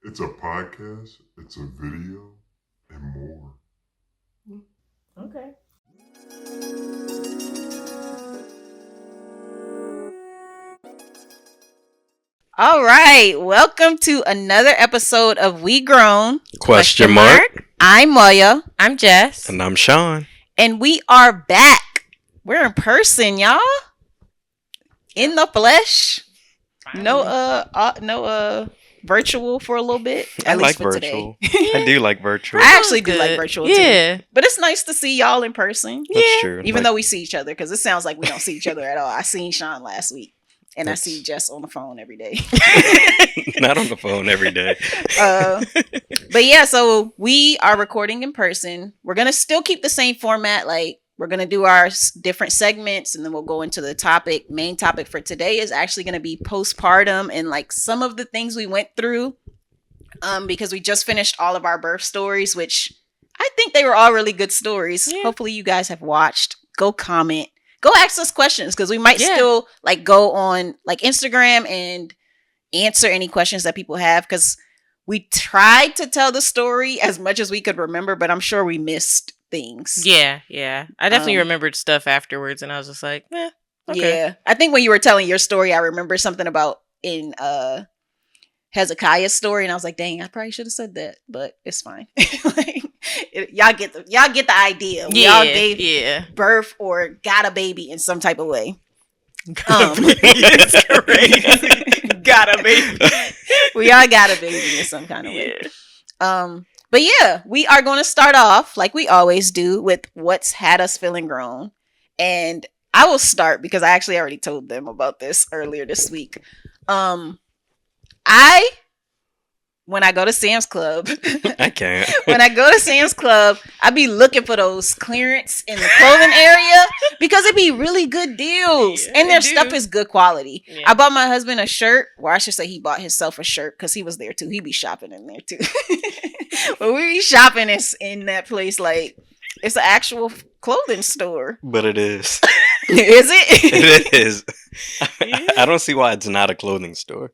It's a podcast, it's a video, and more. Okay. All right. Welcome to another episode of We Grown. Question mark. I'm Moya. I'm Jess. And I'm Sean. And we are back. We're in person, y'all. In the flesh. No virtual for a little bit. I At least like for virtual. today. I do like virtual. I actually do like virtual too. Yeah. But it's nice to see y'all in person. That's true. Even though we see each other, because it sounds like we don't see each other at all. I seen Sean last week. And I see Jess on the phone every day. Not on the phone every day. But yeah, so we are recording in person. We're going to still keep the same format. Like, we're going to do our different segments, and then we'll go into the topic. Main topic for today is actually going to be postpartum and like some of the things we went through. Because we just finished all of our birth stories, which I think they were all really good stories. Yeah. Hopefully you guys have watched. Go comment. Go ask us questions, because we might still like go on like Instagram and answer any questions that people have, because we tried to tell the story as much as we could remember, but I'm sure we missed things. Yeah. I definitely remembered stuff afterwards, and I was just like, okay. Yeah. I think when you were telling your story, I remember something about in Hezekiah's story, and I was like, dang, I probably should have said that, but it's fine. Y'all get the idea. We all gave birth or got a baby in some type of way. It's crazy. Got a baby. We all got a baby in some kind of way. But yeah, we are going to start off like we always do with what's had us feeling grown. And I will start because I actually already told them about this earlier this week. When I go to Sam's Club, I can't. When I go to Sam's Club, I be looking for those clearance in the clothing area because it be really good deals. And their stuff is good quality. Yeah. I bought my husband a shirt, or I should say he bought himself a shirt because he was there too. He be shopping in there too. But we be shopping in that place like it's an actual clothing store. But it is. Is it? It is. I don't see why it's not a clothing store.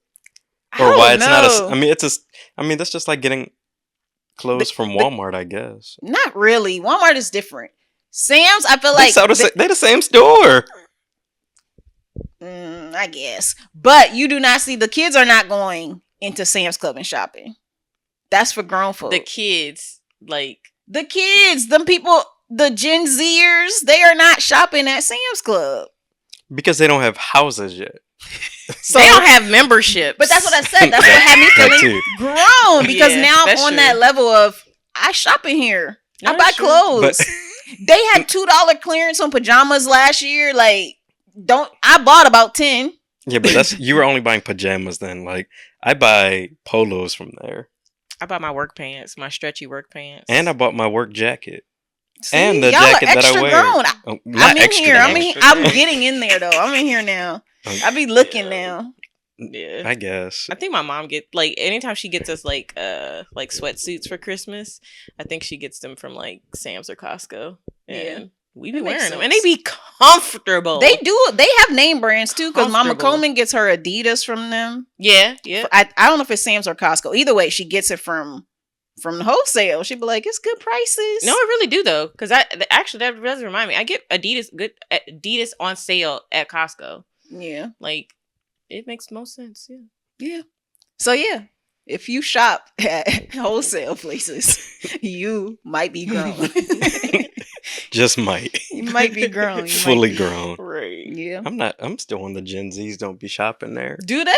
Or why it's not that's just like getting clothes from Walmart, I guess. Not really. Walmart is different. Sam's, I feel like they're the same store. I guess. But you do not see, the kids are not going into Sam's Club and shopping. That's for grown folks. The kids, them people, the Gen Zers, they are not shopping at Sam's Club. Because they don't have houses yet. So they don't have memberships. But that's what I said. That's what had me feeling grown. Because now I'm on that level of, I shop in here. I buy clothes. They had $2 clearance on pajamas last year. I bought about 10. Yeah, but you were only buying pajamas then. Like, I buy polos from there. I bought my work pants, my stretchy work pants. And I bought my work jacket. See, and the y'all jacket are extra that I wear. Grown. I'm in here. I'm getting in there though. I'm in here now. I be looking now. Yeah, I guess. I think my mom anytime she gets us like sweatsuits for Christmas, I think she gets them from like Sam's or Costco. And we be wearing them, and they be comfortable. They do. They have name brands too, because Mama Coleman gets her Adidas from them. Yeah. I don't know if it's Sam's or Costco. Either way, she gets it from the wholesale. She'd be like, it's good prices. No, I really do though, because that does remind me. I get Adidas on sale at Costco. Yeah, like it makes most sense. Yeah. So yeah, if you shop at wholesale places, you might be grown. Just might. You might be grown. Fully grown. Right. Yeah. I'm still on the Gen Zs. Don't be shopping there. Do they?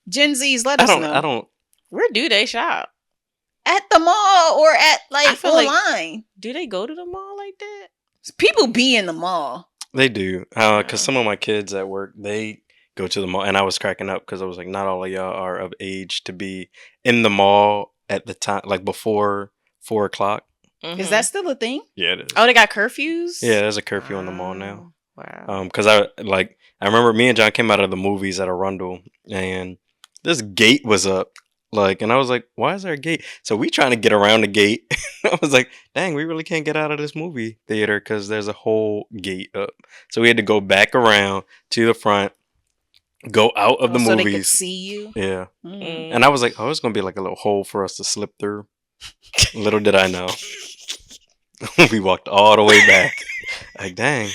Gen Zs, let us know. I don't. Where do they shop? At the mall or at online. Do they go to the mall like that? People be in the mall. They do. Because some of my kids at work, they go to the mall. And I was cracking up because I was like, not all of y'all are of age to be in the mall at the time, like before 4 o'clock. Mm-hmm. Is that still a thing? Yeah, it is. Oh, they got curfews? Yeah, there's a curfew on the mall now. Wow. Because I remember me and John came out of the movies at Arundel, and this gate was up. And I was like, why is there a gate? So we trying to get around the gate. I was like, dang, we really can't get out of this movie theater because there's a whole gate up. So we had to go back around to the front, go out of the so they could movies. see you. Yeah. Mm. And I was like, oh, it's going to be like a little hole for us to slip through. Little did I know. We walked all the way back. Like, dang.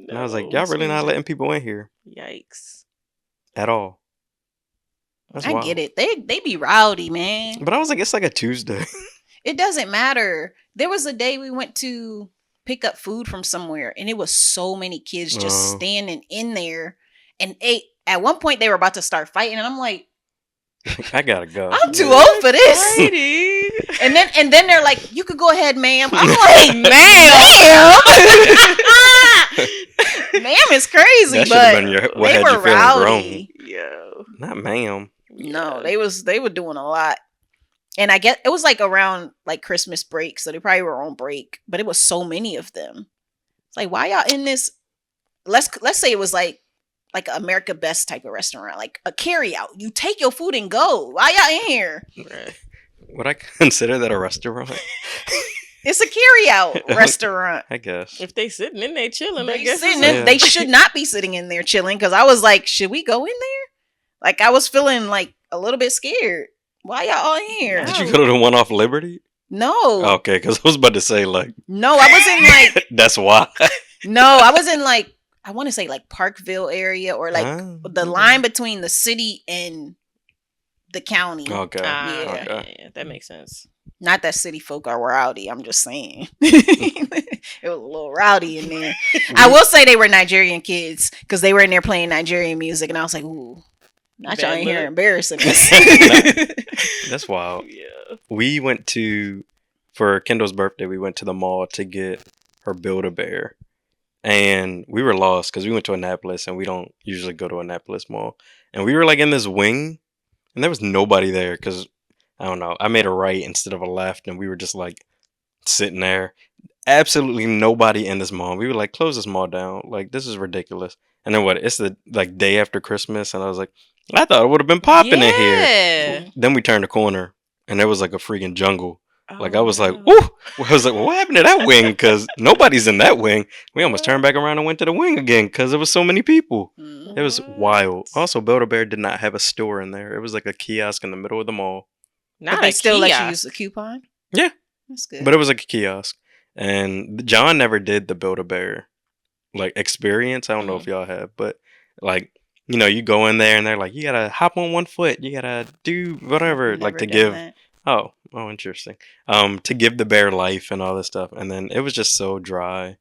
And I was like, y'all really not letting people in here Yikes. at all. That's I wild. get it. They be rowdy, man. But I was like, it's like a Tuesday. It doesn't matter. There was a day we went to pick up food from somewhere, and it was so many kids just standing in there. And at one point, they were about to start fighting, and I'm like, I gotta go. I'm too old for this. Righty. And then they're like, you could go ahead, ma'am. I'm like, ma'am is crazy, That should but have been what they had were you feeling rowdy. Yo. Not ma'am. No, they were doing a lot. And I get it was like around like Christmas break, so they probably were on break, but it was so many of them. It's like, why y'all in this? Let's say it was like America Best type of restaurant, like a carry out. You take your food and go. Why y'all in here? Right. Would I consider that a restaurant? It's a carry out restaurant. I guess. If they sitting in there chilling, I They guess. sitting Yeah. in, they should not be sitting in there chilling, because I was like, should we go in there? Like I was feeling like a little bit scared. Why y'all all in here? Did you go to the one off Liberty? No. Okay, because I was about to say, like, No, I was in like that's why. no, I was in like I want to say like Parkville area, or like Ah, the okay. line between the city and the county. Okay. Yeah. Okay. That makes sense. Not that city folk are rowdy. I'm just saying. It was a little rowdy in there. I will say they were Nigerian kids, because they were in there playing Nigerian music, and I was like, ooh, not y'all Bad in here look. embarrassing us. That's wild. Yeah. We went for Kendall's birthday, we went to the mall to get her Build-A-Bear. And we were lost because we went to Annapolis, and we don't usually go to Annapolis Mall. And we were like in this wing, and there was nobody there because, I don't know, I made a right instead of a left, and we were just like sitting there. Absolutely nobody in this mall. We were like, close this mall down. Like, this is ridiculous. And then what? It's the like day after Christmas, and I was like, I thought it would have been popping in here. Yeah. Then we turned the corner, and there was like a freaking jungle. Like, I was like, Oh, woo! I was like, well, what happened to that wing? Because nobody's in that wing. We almost turned back around and went to the wing again because there was so many people. Mm. It was wild. Also, Build-A-Bear did not have a store in there. It was like a kiosk in the middle of the mall. Not But they a still let you kiosk. use the coupon? Yeah. That's good. But it was like a kiosk. And John never did the Build-A-Bear like experience. I don't know if y'all have, but like, you know, you go in there and they're like, you gotta hop on one foot, you gotta do whatever, like Never to done give. that. Oh, interesting. To give the bear life and all this stuff, and then it was just so dry,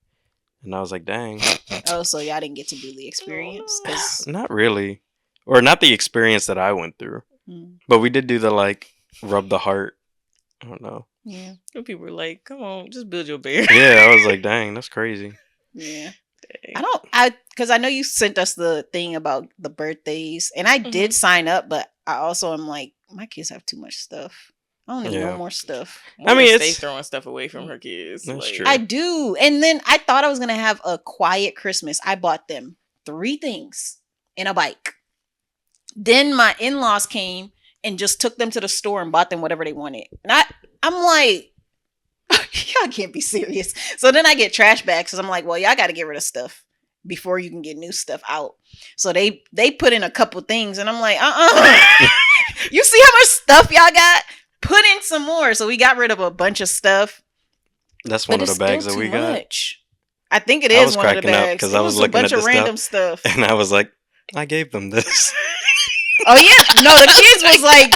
and I was like, dang, Oh, so y'all didn't get to do the experience? 'Cause- not really, or not the experience that I went through, Mm, but we did do the like rub the heart. I don't know. yeah, And people were like, come on, just build your bear. Yeah, I was like, dang, that's crazy. yeah. Dang. Because I know you sent us the thing about the birthdays, and I did sign up, but I also am like, my kids have too much stuff. I don't need Yeah. no more stuff. I mean, stay it's- throwing stuff away from her kids. That's like, true. I do. And then I thought I was going to have a quiet Christmas. I bought them 3 things and a bike. Then my in-laws came and just took them to the store and bought them whatever they wanted. And I'm like, y'all can't be serious. So then I get trash bags, because I'm like, well, y'all got to get rid of stuff before you can get new stuff out. So they put in a couple things, and I'm like, you see how much stuff y'all got? Put in some more. So we got rid of a bunch of stuff. That's But one of it's the bags still that we too got, much. I think it I is was one of the cracking up bags. 'cause It I was a looking bunch at of the stuff. random stuff. and I was like, I gave them this. Oh yeah, no, the kids was like,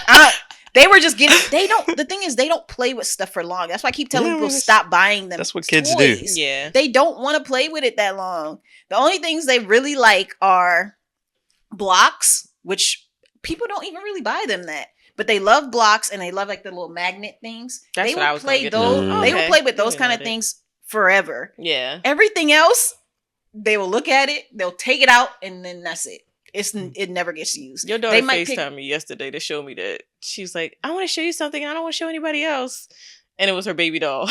they were just getting. They don't. The thing is, they don't play with stuff for long. That's why I keep telling Yeah, people that's- stop buying them. that's what kids do. toys. Yeah. They don't want to play with it that long. The only things they really like are blocks, which people don't even really buy them that. But they love blocks, and they love like the little magnet things. That's They what I will was gonna play get those. to. They will Okay. play with those Thinking kind of about it. things forever. Yeah. Everything else, they will look at it, they'll take it out, and then that's it. It never gets used. Your daughter They might FaceTimed me yesterday to show me that. She's like, I want to show you something. I don't want to show anybody else. And it was her baby doll. And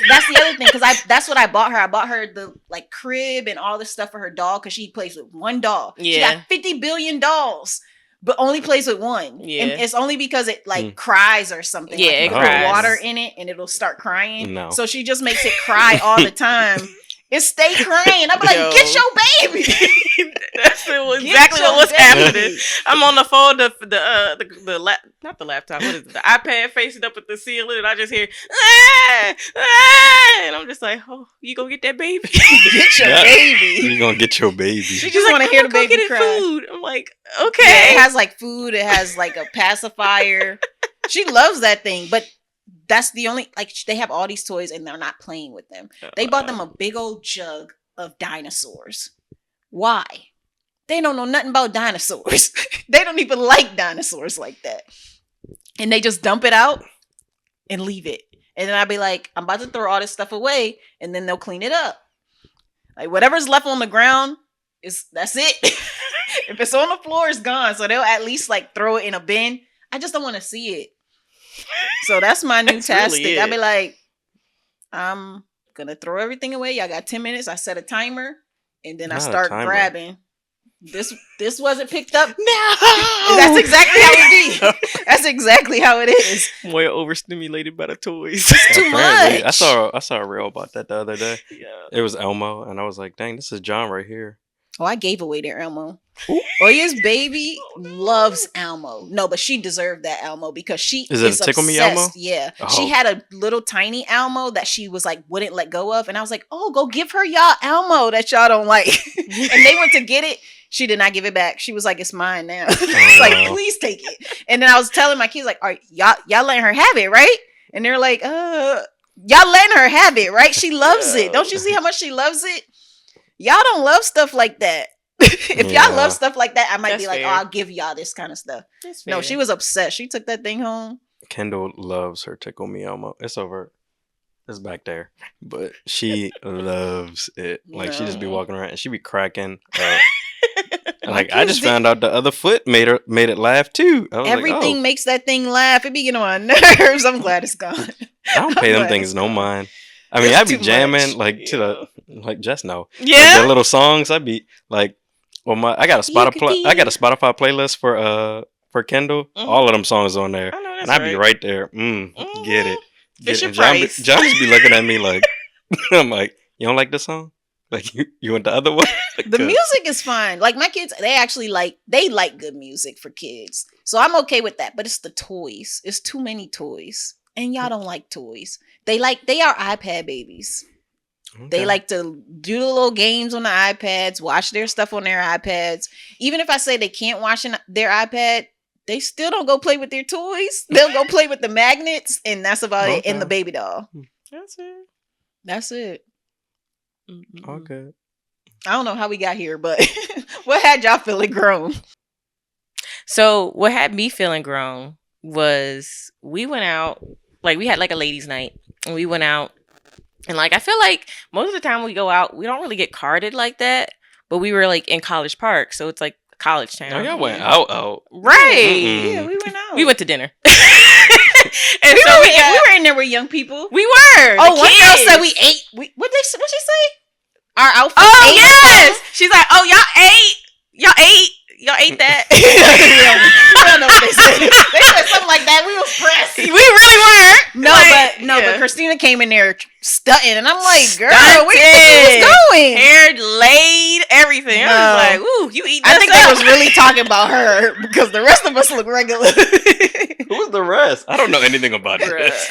that's the other thing, because that's what I bought her. I bought her the like crib and all this stuff for her doll, because she plays with one doll. She Yeah. got 50 billion dolls, but only plays with one. Yeah. And it's only because it like cries or something. Yeah, like, you it can put cries. water in it and it'll start crying. No. So she just makes it cry all the time. and stay crying. I'm like, Yo. get your baby. That's exactly your what was baby. happening. I'm on the phone, not the laptop, what is it? The iPad facing up at the ceiling, and I just hear, and I'm just like, oh, you gonna get that baby? Get your Yeah. baby. You gonna get your baby. She She's just like, want to I'm hear the gonna go baby get it cry. food. I'm like, Yeah, okay. it has like food. It has like a pacifier. She loves that thing, but that's the only like they have all these toys and they're not playing with them. They bought them a big old jug of dinosaurs. Why? They don't know nothing about dinosaurs. They don't even like dinosaurs like that. And they just dump it out and leave it. And then I'd be like, I'm about to throw all this stuff away, and then they'll clean it up. Like whatever's left on the ground that's it. If it's on the floor, it's gone. So they'll at least like throw it in a bin. I just don't want to see it. So that's my new That's tastic. really I'll it. be like, I'm gonna throw everything away. Y'all got 10 minutes. I set a timer, and then I Not a start timer. grabbing. This wasn't picked up. No, That's exactly how it be. That's exactly how it is. Moya overstimulated by the toys. Too Apparently, much. I saw a reel about that the other day. Yeah. It was Elmo, and I was like, dang, this is John right here. Oh, I gave away their Elmo. Oya's baby loves Elmo. No, but she deserved that Elmo because she Is it is a Tickle Me obsessed. Elmo? Yeah. Oh. She had a little tiny Elmo that she was like, wouldn't let go of. And I was like, oh, go give her y'all Elmo that y'all don't like. And they went to get it. She did not give it back. She was like, it's mine now. It's like, please take it. And then I was telling my kids, like, all right, y'all letting her have it, right? And they're like, y'all letting her have it, right? She loves it. Don't you see how much she loves it? Y'all don't love stuff like that. If Yeah. y'all love stuff like that, I might That's be like, fair. oh, I'll give y'all this kind of stuff. That's No, fair. she was upset. She took that thing home. Kendall loves her Tickle Me Elmo. It's over. It's back there. But she loves it. Like, she just be No. walking around and she be cracking up. My Like, I kids just did- found out the other foot made it laugh too. I was Everything like, makes that thing laugh. It be getting on my nerves. I'm glad it's gone. oh, I don't pay them glad things it's no gone. mind. I mean, It's I be too jamming much. like to the like just know. Like, Yeah. their little songs. I be like, well, I got a Spotify playlist for Kendall. Mhm. All of them songs on there, I know that's and I be right. right there. Get it. Fisher And John Price. John just be looking at me like, I'm like, you don't like this song? Like you want the other one? The music is fine. Like my kids, they like good music for kids. So I'm okay with that. But it's the toys. It's too many toys. And y'all don't like toys. They are iPad babies. They Okay. like to do the little games on the iPads, watch their stuff on their iPads. Even if I say they can't watch their iPad, they still don't go play with their toys. They'll go play with the magnets, and that's about it. And the Okay. baby doll. That's it. That's it. Okay. I don't know how we got here, but what had y'all feeling grown? So what had me feeling grown was we went out, like we had like a ladies' night, and we went out, and like I feel like most of the time we go out, we don't really get carded like that, but we were like in College Park, so it's like college town. Oh, y'all went out. Right? Mm-mm. Yeah, we went out. We went to dinner, and We so were, we got. we were in there with young people. We were. Oh, the one girl kids. said we ate. What she say? Our outfit. Oh yes, she's like, oh y'all ate that. I don't know what they said. They said something like that. We was pressed. We really weren't. But Christina came in there stunting, and I'm like, girl, Stunted. where you think you was going? Hair laid, everything. No. I was like, ooh, you eat I this think up. they was really talking about her because the rest of us look regular. Who's the rest? I don't know anything about this.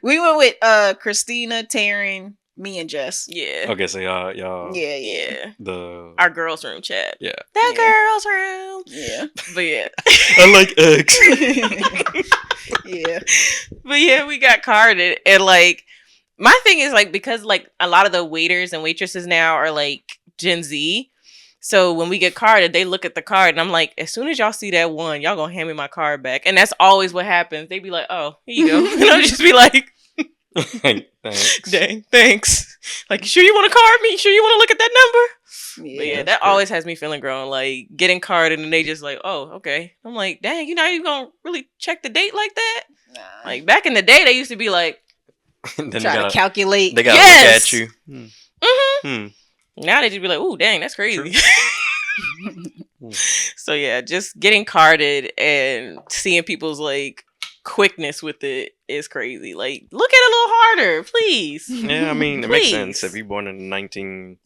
We went with Christina, Taryn, me, and Jess. Yeah. Okay, so y'all, Yeah. Yeah. the Our girls' room chat. yeah. The Yeah. girls' room. Yeah. But yeah. I like eggs. Yeah. But yeah, we got carded. And like, my thing is like, because like a lot of the waiters and waitresses now are like Gen Z. So when we get carded, they look at the card and I'm like, as soon as y'all see that one, y'all gonna hand me my card back. And that's always what happens. They be like, oh, here you go. And I'll just be like, Thanks. dang, thanks. Like, you sure you want to card me? You sure you want to look at that number? But yeah, that's that great. always has me feeling grown. Like, getting carded and they just like, oh, okay. I'm like, dang, you're not even going to really check the date like that? Nah. Like, back in the day, they used to be like, And then Try to calculate. they gotta Yes. look at you. mm-hmm. Now they just be like, ooh, dang, that's crazy. So yeah, just getting carded and seeing people's like quickness with it is crazy. Like, look at it a little harder, please. Yeah, I mean, it makes Please. sense if you're born in the 1900s.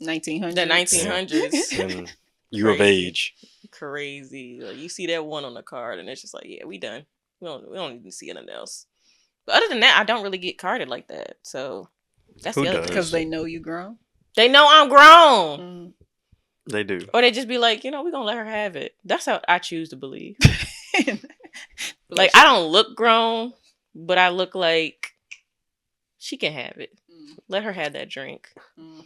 The 1900s. and you of Crazy. age. Crazy. Like, you see that one on the card, and it's just like, yeah, we done. We don't even see anything else. But other than that, I don't really get carded like that. So that's Who the other does? thing. Because they know you grown. They know I'm grown. Mm. They do. Or they just be like, we're gonna let her have it. That's how I choose to believe. Like, I don't look grown, but I look like she can have it. Mm. Let her have that drink. Mm.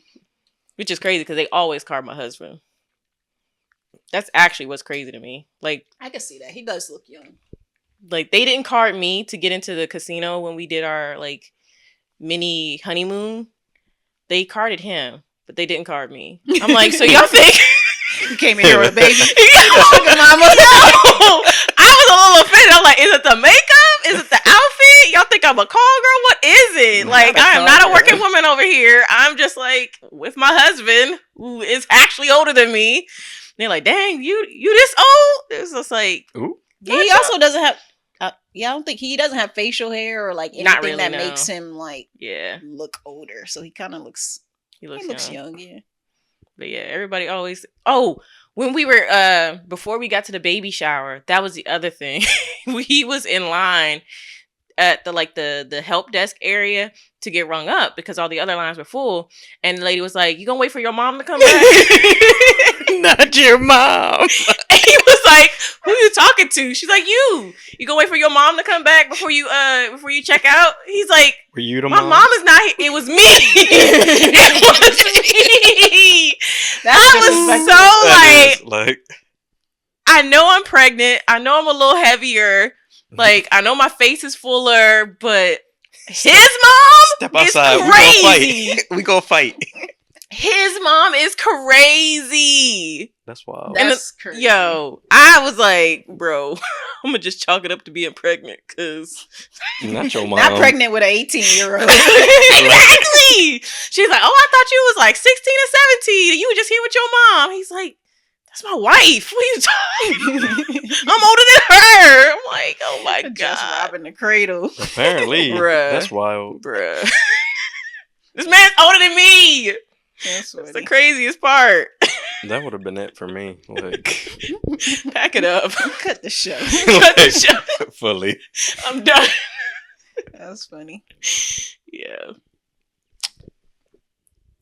Which is crazy because they always card my husband. That's actually what's crazy to me. Like I can see that. He does look young. they didn't card me to get into the casino when we did our like mini honeymoon. They carded him, but they didn't card me. I'm like, so y'all think You came in here with a baby. Sugar mama? No, I was a little offended. I'm like, is it the makeup? Is it the outfit? Y'all think I'm a call girl? What is it? Like, Not a I am call not a girl. working woman over here. I'm just like with my husband, who is actually older than me. And they're like, dang, you this old? It's just like, Ooh. Yeah, he also doesn't have. I don't think he doesn't have facial hair or like anything Not really, that no. makes him like yeah, look older. So he kind of looks. he He looks, looks young. young. Yeah. But yeah, everybody always. Oh, when we were before we got to the baby shower, that was the other thing. He was in line at the help desk area to get rung up because all the other lines were full, and the lady was like, "You gonna wait for your mom to come back?" Not your mom. And he was like, "Who you talking to?" She's like, "You gonna wait for your mom to come back before you check out?" He's like, Were you the "My mom? mom is not here. It was me. It was me." I was so That like, is, like, I know I'm pregnant. I know I'm a little heavier. Like, I know my face is fuller, but his mom step is outside. crazy. We gonna fight. His mom is crazy. That's wild. That's crazy. Yo, I was like, bro, I'm gonna just chalk it up to being pregnant, cause Not your mom. Not pregnant with an 18-year-old. exactly. She's like, oh, I thought you was like 16 or 17. You were just here with your mom. He's like, that's my wife. What are you talking? I'm older than her. I'm like, oh my Just god, robbing the cradle. Apparently. Bruh. That's wild. bruh. This man's older than me. That's That's the funny. craziest part. That would have been it for me. Like, Pack it up. Cut the show. Cut the show. fully. I'm done. That's funny. Yeah.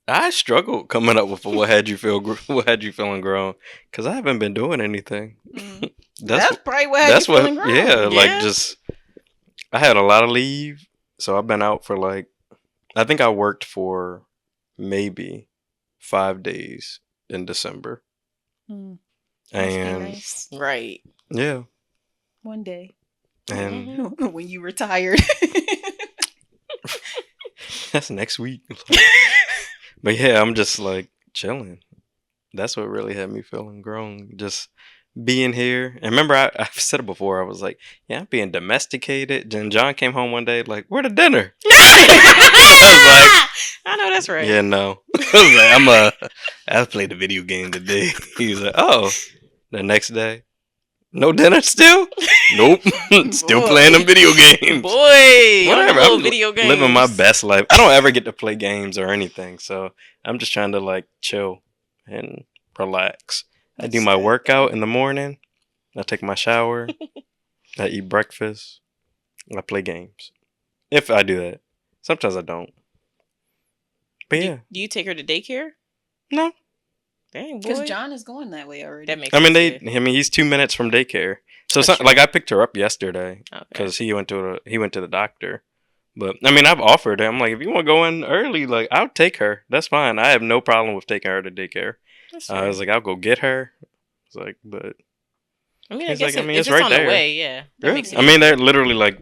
I struggled coming up with what had you feeling grown, because I haven't been doing anything. Mm. That's probably what had that's you what. feeling grown. Yeah, Yeah. like just I had a lot of leave, so I've been out for like I think I worked for maybe 5 days in December, Mm. Must be and nice. Right. yeah, One day and Mhm. when you retired. that's next week. But yeah, I'm just like chilling. That's what really had me feeling grown. Just being here. And remember, I've said it before. I was like, yeah, I'm being domesticated. Then John came home one day like, where the dinner? I know that's right. Yeah, no. I was like, I played a video game today. He was like, oh, the next day, no dinner still? Nope. Still Boy. playing them video games. Boy, Whatever. little I'm video games. living my best life. I don't ever get to play games or anything, so I'm just trying to like chill and relax. I do That's my good. workout in the morning. I take my shower. I eat breakfast. I play games. If I do that. Sometimes I don't. But yeah. Do you take her to daycare? No. Dang, boy. Because John is going that way already. That makes I mean, sense. he's 2 minutes from daycare. So That's it's not, true. like I picked her up yesterday Okay. because he went to the doctor. But I mean, I've offered him like, if you want to go in early, like I'll take her. That's fine. I have no problem with taking her to daycare. That's I fair. was like, I'll go get her. It's like, but I mean, I he's guess like, I mean, if it's it's right on there. the way, yeah. That makes I sense. mean, they're literally like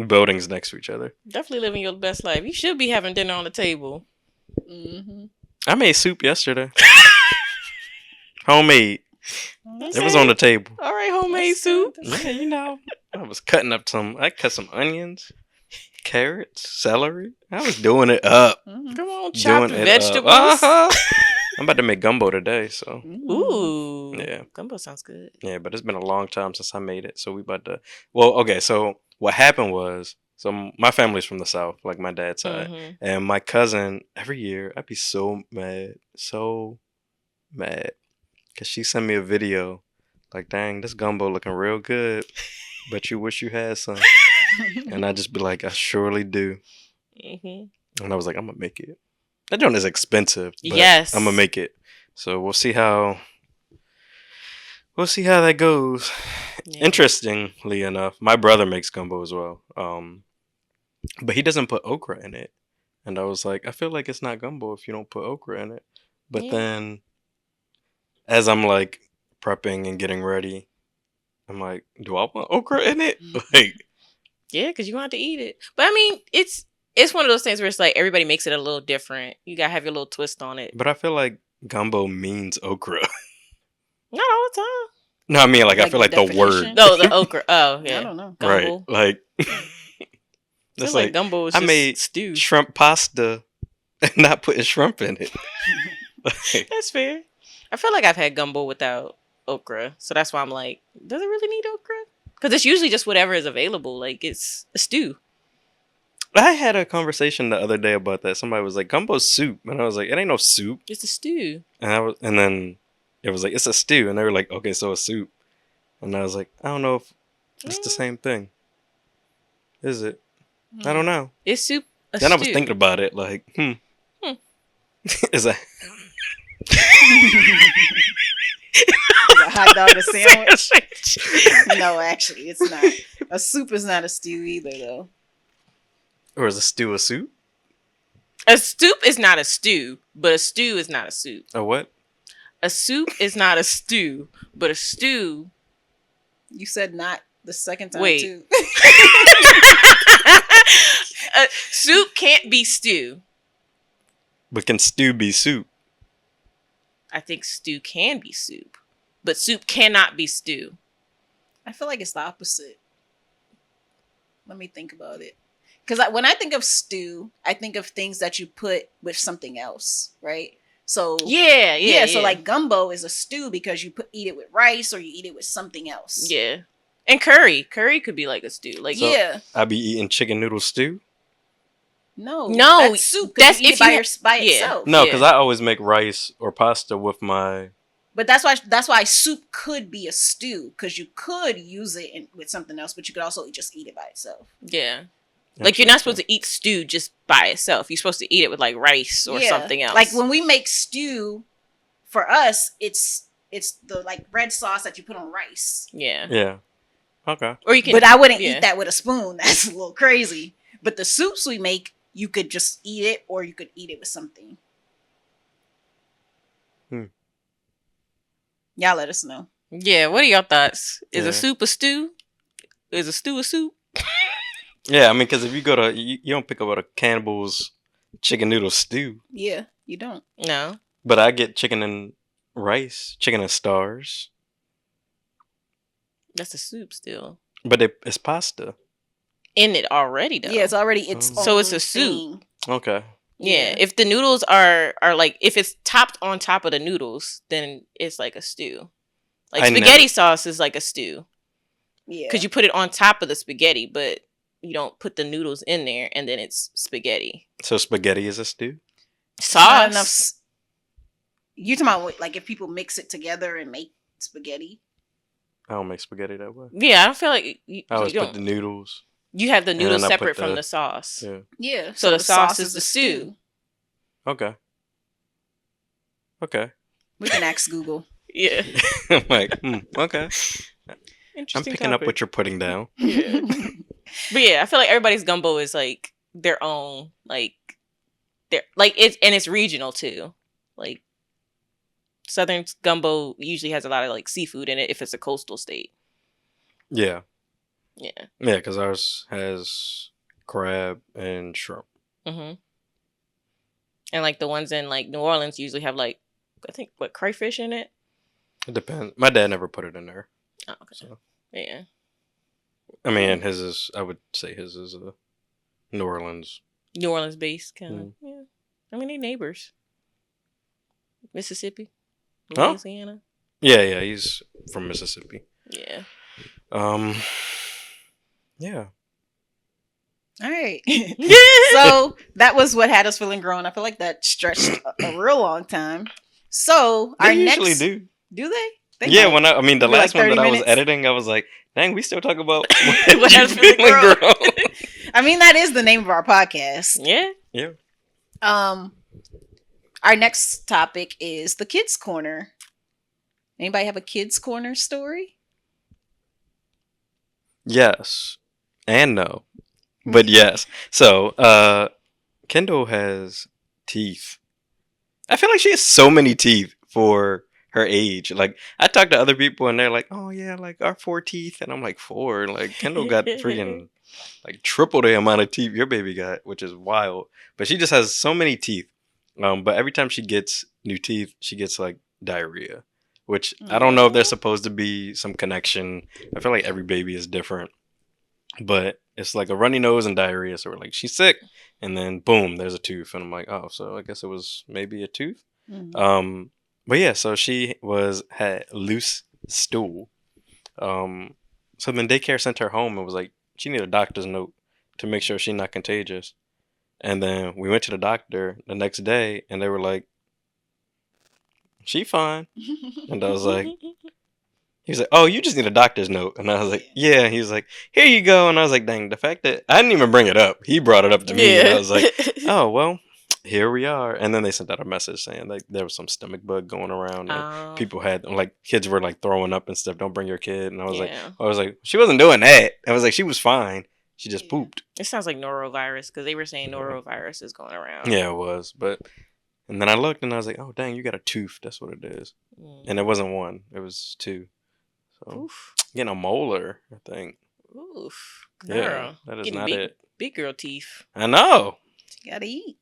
buildings next to each other. Definitely living your best life. You should be having dinner on the table. Mm-hmm. I made soup yesterday. Homemade. It was Okay. on the table. All right, homemade soup. Yeah, you know. I was cutting up I cut some onions, carrots, celery. I was doing it up. Mm-hmm. Come on, chopped Doing it vegetables. up. Uh-huh. I'm about to make gumbo today, so Ooh. yeah. Gumbo sounds good. Yeah, but it's been a long time since I made it, so we about to. Well, okay. So what happened was So my family's from the South, like my dad's side. Mhm. And my cousin, every year, I'd be so mad. Because she sent me a video. Like, dang, this gumbo looking real good. But you wish you had some. And I'd just be like, I surely do. Mhm. And I was like, I'm going to make it. That joint is expensive. But Yes. I'm going to make it. So we'll see how that goes. Yeah. Interestingly enough, my brother makes gumbo as well. But he doesn't put okra in it. And I was like, I feel like it's not gumbo if you don't put okra in it. But Yeah. then as I'm like prepping and getting ready, I'm like, do I want okra in it? Like, Yeah, because you gonna have to eat it. But I mean, it's one of those things where it's like everybody makes it a little different. You gotta have your little twist on it. but I feel like gumbo means okra. Not all the time. No, I mean like I Like feel the like the definition? word. No, the okra. Oh, yeah. I don't know. Right. Gumbo. Like I that's feel like like gumbo is I just made stew. shrimp pasta and not putting shrimp in it. Like, That's fair. I feel like I've had gumbo without okra, so that's why I'm like, does it really need okra? Because it's usually just whatever is available. Like it's a stew. I had a conversation the other day about that. Somebody was like, "Gumbo's soup," and I was like, "It ain't no soup." It's a stew. And then it was like, "It's a stew," and they were like, "Okay, so a soup," and I was like, "I don't know if it's the same thing. Is it? I don't know." It's soup. A Then stew. I was thinking about it, like, is that Is a hot dog a sandwich? No, actually, it's not. A soup is not a stew either, though. or is a stew a soup? A soup is not a stew, but a stew is not a soup. A what? A soup is not a stew, but a stew. You said not the second time, Wait. too. Soup can't be stew. But can stew be soup? I think stew can be soup, but soup cannot be stew. I feel like it's the opposite. Let me think about it. Because when I think of stew, I think of things that you put with something else, right? So Yeah. So like gumbo is a stew because you eat it with rice or you eat it with something else. Yeah. And curry could be like a stew. Like So- Yeah. I be eating chicken noodle stew. No, No, that's soup. 'Cause that's you eat if it by, you- by yeah. itself. No, Yeah. because I always make rice or pasta with my. But that's why soup could be a stew because you could use it with something else, but you could also just eat it by itself. yeah. Like you're not supposed to eat stew just by itself. You're supposed to eat it with like rice or Yeah. something else. Like when we make stew, for us, it's the like red sauce that you put on rice. yeah. Yeah. Okay. Or you can. But I wouldn't yeah. eat that with a spoon. That's a little crazy. But the soups we make, you could just eat it, or you could eat it with something. Y'all let us know. Yeah. What are your thoughts? Is Yeah. a soup a stew? Is a stew a soup? Yeah, I mean, because if you go to, you don't pick up a Campbell's chicken noodle stew, Yeah, you don't. No. but I get chicken and rice, chicken and stars, That's a soup still. but it's pasta. In it already though. Yeah, it's already its Oh. So it's a own soup. thing. Okay. Yeah, if the noodles are like if it's topped on top of the noodles, then it's like a stew. Like I spaghetti sauce is like a stew Yeah. because you put it on top of the spaghetti, but you don't put the noodles in there, and then it's spaghetti So spaghetti is a stew? Not enough. sauce. You talking about like if people mix it together and make spaghetti? I don't make spaghetti that way. Yeah, I don't feel like you I always don't. put the noodles. You have the and noodles then I put separate from the- the sauce. Yeah. Yeah. So the sauce is the stew. Okay. Okay. We can ask Google. Yeah, I'm like, okay. I'm interesting. picking up topic. what you're putting down. Yeah. But yeah, I feel like everybody's gumbo is like their own, like it's regional too. Like Southern gumbo usually has a lot of like seafood in it if it's a coastal state. Yeah. Yeah. Yeah, because ours has crab and shrimp. Mm-hmm. And like the ones in like New Orleans usually have like I think crayfish in it. It depends. My dad never put it in there. Oh, okay. So. Yeah. I mean, his is, I would say his is a New Orleans. New Orleans based kind of. Mm. Yeah. I mean, they neighbors. Mississippi, Huh? Louisiana. Yeah, he's from Mississippi. Yeah. Yeah. All right. So that was what had us feeling grown. I feel like that stretched a real long time. So They our usually next, do. they? They Yeah, might. I mean, the Be like last one 30 that I was minutes. editing, I was like, dang, we still talk about What what has you been feeling, grown. girl. I mean, that is the name of our podcast. Yeah. Yeah. Our next topic is the kids corner. Anybody have a kids corner story? Yes. And no. But yes. So, Kendall has teeth. I feel like she has so many teeth for her age. Like, I talk to other people and they're like, oh, yeah, like our 4 teeth. And I'm like, 4? Like, Kendall got freaking like triple the amount of teeth your baby got, which is wild. But she just has so many teeth. But every time she gets new teeth, she gets like diarrhea, which I don't know if there's supposed to be some connection. I feel like every baby is different, but it's like a runny nose and diarrhea. So we're like, she's sick, and then boom, there's a tooth, and I'm like, oh, so I guess it was maybe a tooth. But yeah, so she had loose stool. So then daycare sent her home and was like, she needed a doctor's note to make sure she's not contagious. And then we went to the doctor the next day, and they were like, she fine. And I was like, he was like, oh, you just need a doctor's note. And I was like, yeah. He was like, here you go. And I was like, dang, the fact that I didn't even bring it up. He brought it up to me. And I was like, oh, well, here we are. And then they sent out a message saying like there was some stomach bug going around. And people had, like, kids were like throwing up and stuff. Don't bring your kid. And I was like, she wasn't doing that. I was like, she was fine. She just pooped. It sounds like norovirus because they were saying norovirus is going around. Yeah, it was. And then I looked and I was like, oh, dang, you got a tooth. That's what it is. And it wasn't one. It was 2. So Oof. getting a molar, I think. Oof. Girl. Yeah, that is Getting not it. Big girl teeth. I know. You gotta eat.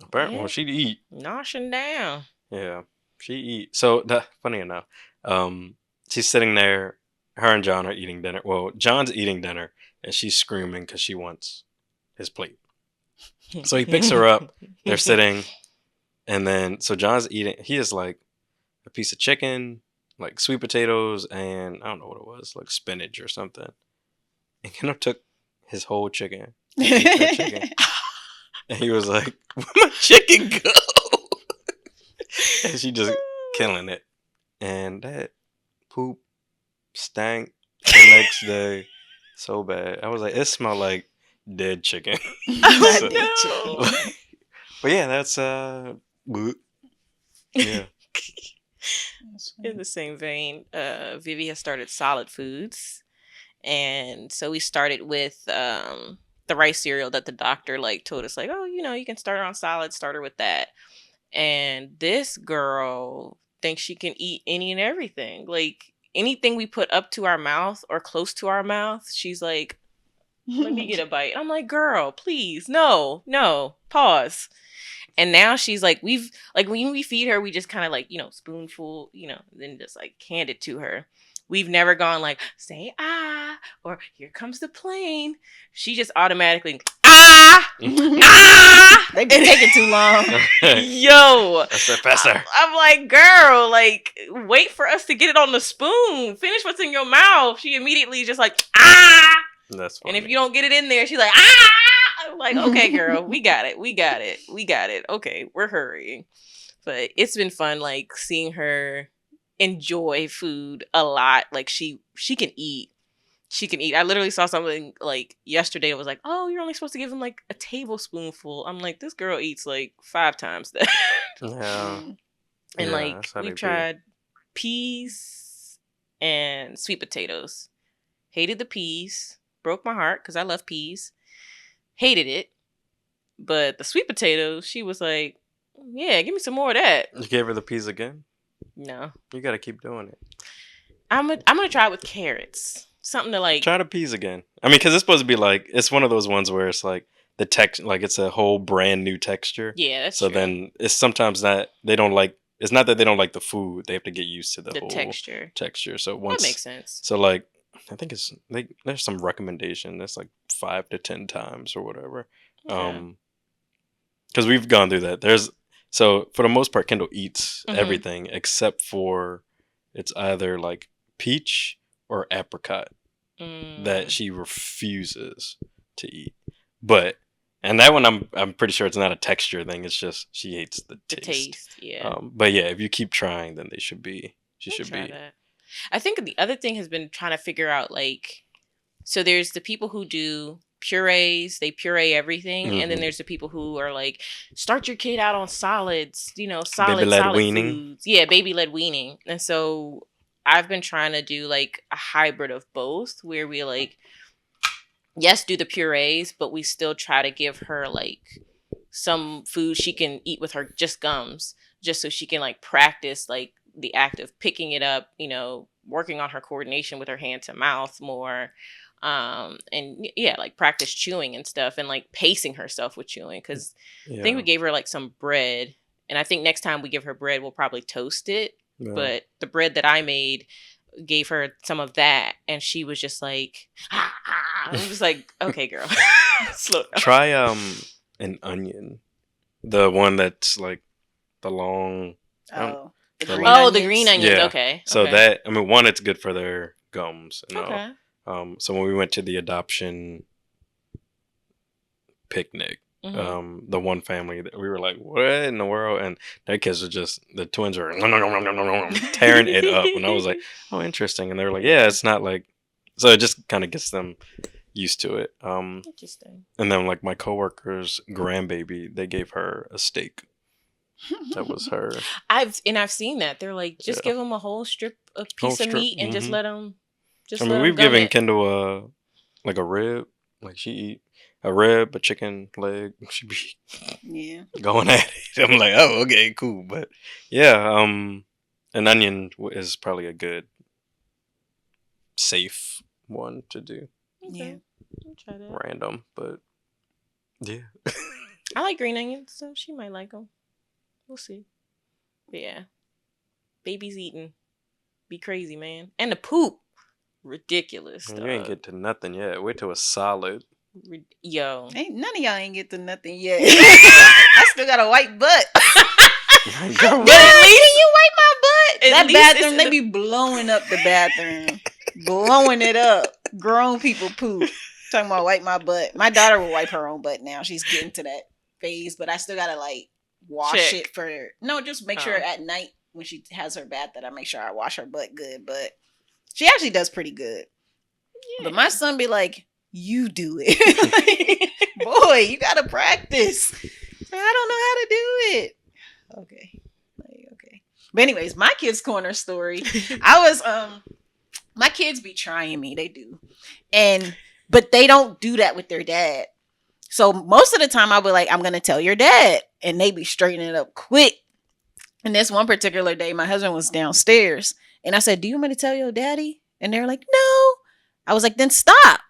Apparently, well, she'd eat. Noshing down. Yeah, she eat. So funny enough, she's sitting there. Her and John are eating dinner. Well, John's eating dinner, and she's screaming because she wants his plate. So he picks her up. They're sitting, and then so John's eating. He has like a piece of chicken, like sweet potatoes, and I don't know what it was, like spinach or something. And Kendall took his whole chicken. Chicken. And he was like, where'd my chicken go? And she just killing it. And that poop stank the next day so bad. I was like, it smelled like dead chicken. Oh, no. But yeah, that's yeah. In the same vein, Vivi has started solid foods. And so we started with the rice cereal that the doctor like told us like, oh, you can start her on solid, start her with that. And this girl thinks she can eat any and everything. Like anything we put up to our mouth or close to our mouth, she's like, let me get a bite. I'm like, girl, please, no, pause. And now she's like, when we feed her, we just kind of like, spoonful, then just like hand it to her. We've never gone like, say ah, or here comes the plane. She just automatically, ah, ah. They've been taking too long. Yo. Faster. I'm like, girl, like, wait for us to get it on the spoon. Finish what's in your mouth. She immediately just like, ah. That's funny. And if you don't get it in there, she's like, ah. I'm like, okay, girl, we got it. Okay, we're hurrying. But it's been fun, like, seeing her enjoy food a lot. Like she can eat. I literally saw something like yesterday. It was like, oh, you're only supposed to give him like a tablespoonful. I'm like, this girl eats like 5 times that. Yeah. And like we tried peas and sweet potatoes. Hated the peas. Broke my heart because I love peas. Hated it. But the sweet potatoes, she was like, yeah, give me some more of that. You gave her the peas again? No. You got to keep doing it. I'm gonna try it with carrots. Something to like. Try the peas again. I mean, because it's supposed to be like, it's one of those ones where it's like the text, like it's a whole brand new texture. Yeah, that's so true. Then it's sometimes that they don't like. It's not that they don't like the food; they have to get used to the whole texture. So once that makes sense. So like, I think there's some recommendation that's like 5 to 10 times or whatever. Yeah. Because we've gone through that. So for the most part, Kendall eats everything except for it's either like peach or apricot that she refuses to eat. And that one I'm pretty sure it's not a texture thing. It's just she hates the The taste. taste, yeah. But yeah, if you keep trying, then she should be. Try that. I think the other thing has been trying to figure out like, so there's the people who do purees, they puree everything, and then there's the people who are like, start your kid out on solids, solid weaning. foods. Yeah, baby led weaning. And so I've been trying to do like a hybrid of both, where we like, yes, do the purees, but we still try to give her like some food she can eat with her just gums, just so she can like practice like the act of picking it up, working on her coordination with her hand to mouth more. And yeah, like practice chewing and stuff, and like pacing herself with chewing. Cause I think we gave her like some bread, and I think next time we give her bread, we'll probably toast it. Yeah. But the bread that I made gave her some of that, and she was just like, I'm just like, okay, girl, slow down. Try an onion, the one that's like the long. The green onions. Yeah. Okay. So that, one, it's good for their gums. Okay. So when we went to the adoption picnic, the one family, we were like, what in the world? And their kids were just, the twins were tearing it up. And I was like, oh, interesting. And they were like, yeah, it's not like, so it just kind of gets them used to it. Interesting. And then like my coworker's grandbaby, they gave her a steak. That was her. I've seen that. They're like, just give them a whole piece of meat and just let them. We've given Kendall a rib. Like she eat a rib, a chicken leg. She be going at it. I'm like, oh, okay, cool. But yeah, an onion is probably a good, safe one to do. Yeah, I'll try that. Random, but yeah. I like green onions, so she might like them. We'll see. But yeah, baby's eating. Be crazy, man. And the poop. Ridiculous stuff. You ain't get to nothing yet. Wait till a solid. Yo. Ain't none of y'all ain't get to nothing yet. I still got a white butt. But at least can you wipe my butt? That bathroom, they be blowing up the bathroom. Blowing it up. Grown people poop. Talking about wipe my butt. My daughter will wipe her own butt now. She's getting to that phase, but I still gotta like wash it for her. No, just make sure at night when she has her bath that I make sure I wash her butt good. But she actually does pretty good. Yeah. But my son be like, you do it. Boy, you gotta practice. I don't know how to do it. Okay. But anyways, my kids' corner story. My kids be trying me. They do. But they don't do that with their dad. So most of the time I'll be like, I'm gonna tell your dad. And they be straightening it up quick. And this one particular day, my husband was downstairs. And I said, do you want me to tell your daddy? And they're like, no. I was like, then stop.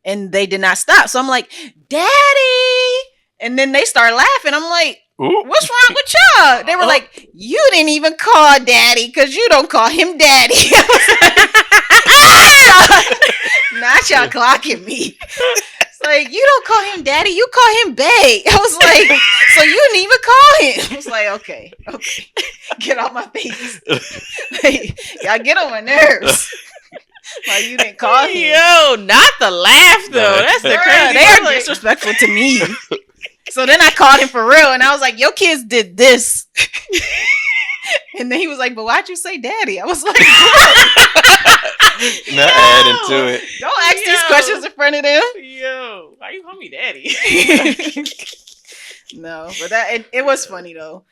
And they did not stop. So I'm like, daddy. And then they start laughing. I'm like, what's wrong with y'all? They were like, you didn't even call daddy because you don't call him daddy. Not y'all clocking me. It's like, you don't call him daddy. You call him bae. I was like, so you didn't even call him. I was like, okay. Get off my face. Like, y'all get on my nerves. Like, you didn't call him. Yo, not the laugh, though. That's the crazy. They are disrespectful to me. So then I called him for real, and I was like, your kids did this. And then he was like, but why'd you say daddy? I was like, not adding to it. Don't ask these questions in front of them. Yo, why you call me daddy? No, but it was funny, though.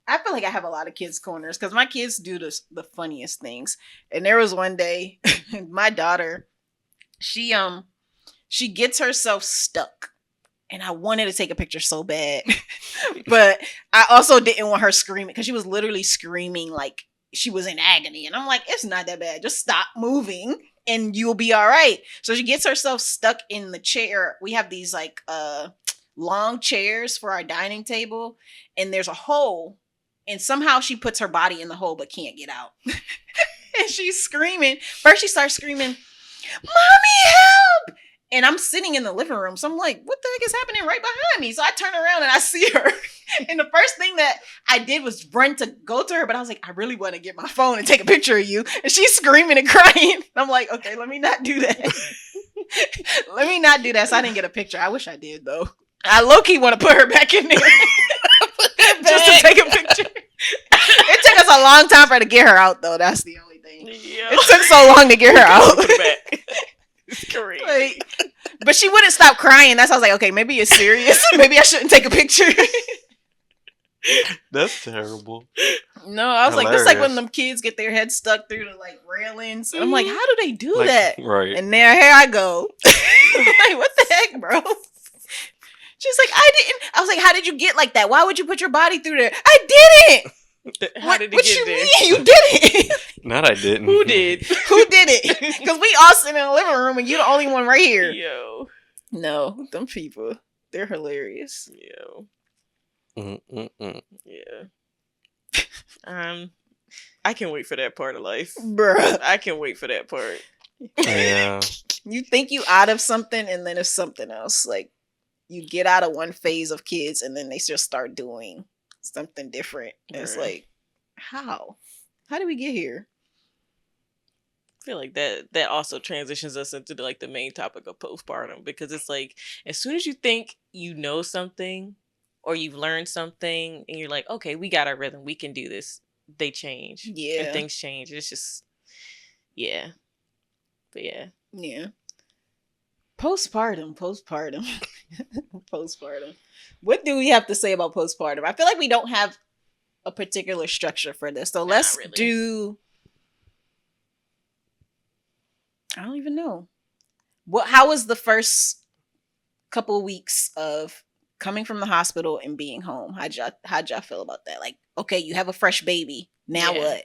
I feel like I have a lot of kids' corners because my kids do the funniest things. And there was one day, my daughter, she gets herself stuck. And I wanted to take a picture so bad. But I also didn't want her screaming because she was literally screaming like she was in agony. And I'm like, it's not that bad. Just stop moving and you'll be all right. So she gets herself stuck in the chair. We have these like long chairs for our dining table. And there's a hole. And somehow she puts her body in the hole but can't get out. And she's screaming. First she starts screaming, Mommy, help! And I'm sitting in the living room. So I'm like, what the heck is happening right behind me? So I turn around and I see her. And the first thing that I did was run to go to her. But I was like, I really want to get my phone and take a picture of you. And she's screaming and crying. And I'm like, okay, let me not do that. Let me not do that. So I didn't get a picture. I wish I did though. I low key want to put her back in there just to take a picture. It took us a long time for her to get her out though. That's the only thing. Yeah. It took so long to get her out. Put it back. It's crazy. Like, but she wouldn't stop crying. That's why I was like, okay, maybe you're serious. Maybe I shouldn't take a picture. That's terrible. No, I was like, this is like when Hilarious. them kids get their heads stuck through the like railings. And I'm like, how do they do Like, that? right. And there, here I go. Like, what the heck, bro? She's like, I didn't. I was like, how did you get like that? Why would you put your body through there? I didn't. How did it what get you there? mean you didn't? Not I didn't. Who did? Who did it? Because we all sit in the living room and you're the only one right here. Yo. No, them people, they're hilarious. Yo. Mm-mm-mm. Yeah. I can wait for that part of life. Bruh. I can wait for that part. Yeah. You think you out of something and then it's something else. Like, you get out of one phase of kids and then they just start doing something different. And it's Right. like, how? How did we get here? I feel like that also transitions us into like the main topic of postpartum, because it's like as soon as you think you know something or you've learned something and you're like, okay, we got our rhythm, we can do this, they change. Yeah. And things change. It's just, yeah. But yeah. Yeah. Postpartum. Postpartum. What do we have to say about postpartum? I feel like we don't have a particular structure for this. So let's really. do. I don't even know. How was the first couple weeks of coming from the hospital and being home? How'd y'all feel about that? Like, okay, you have a fresh baby. Now Yeah. what?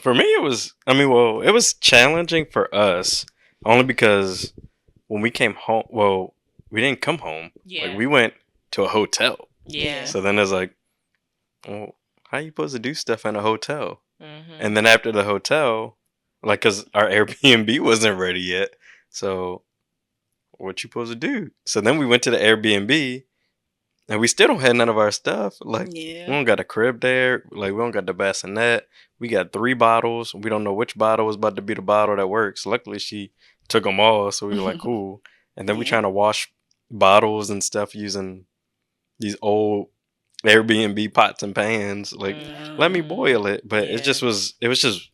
For me, it was challenging for us only because when we came home, we didn't come home. Yeah. Like, we went to a hotel. Yeah. So then it's like, well, how you supposed to do stuff in a hotel? Mm-hmm. And then after the hotel, like, because our Airbnb wasn't ready yet. So what you supposed to do? So then we went to the Airbnb and we still don't have none of our stuff. Like, we Yeah. don't got a crib there. Like, we don't got the bassinet. We got 3 bottles. We don't know which bottle was about to be the bottle that works. Luckily, she took them all. So we were like, cool. And then we Yeah. trying to wash bottles and stuff using these old Airbnb pots and pans. Like, let me boil it. But it was just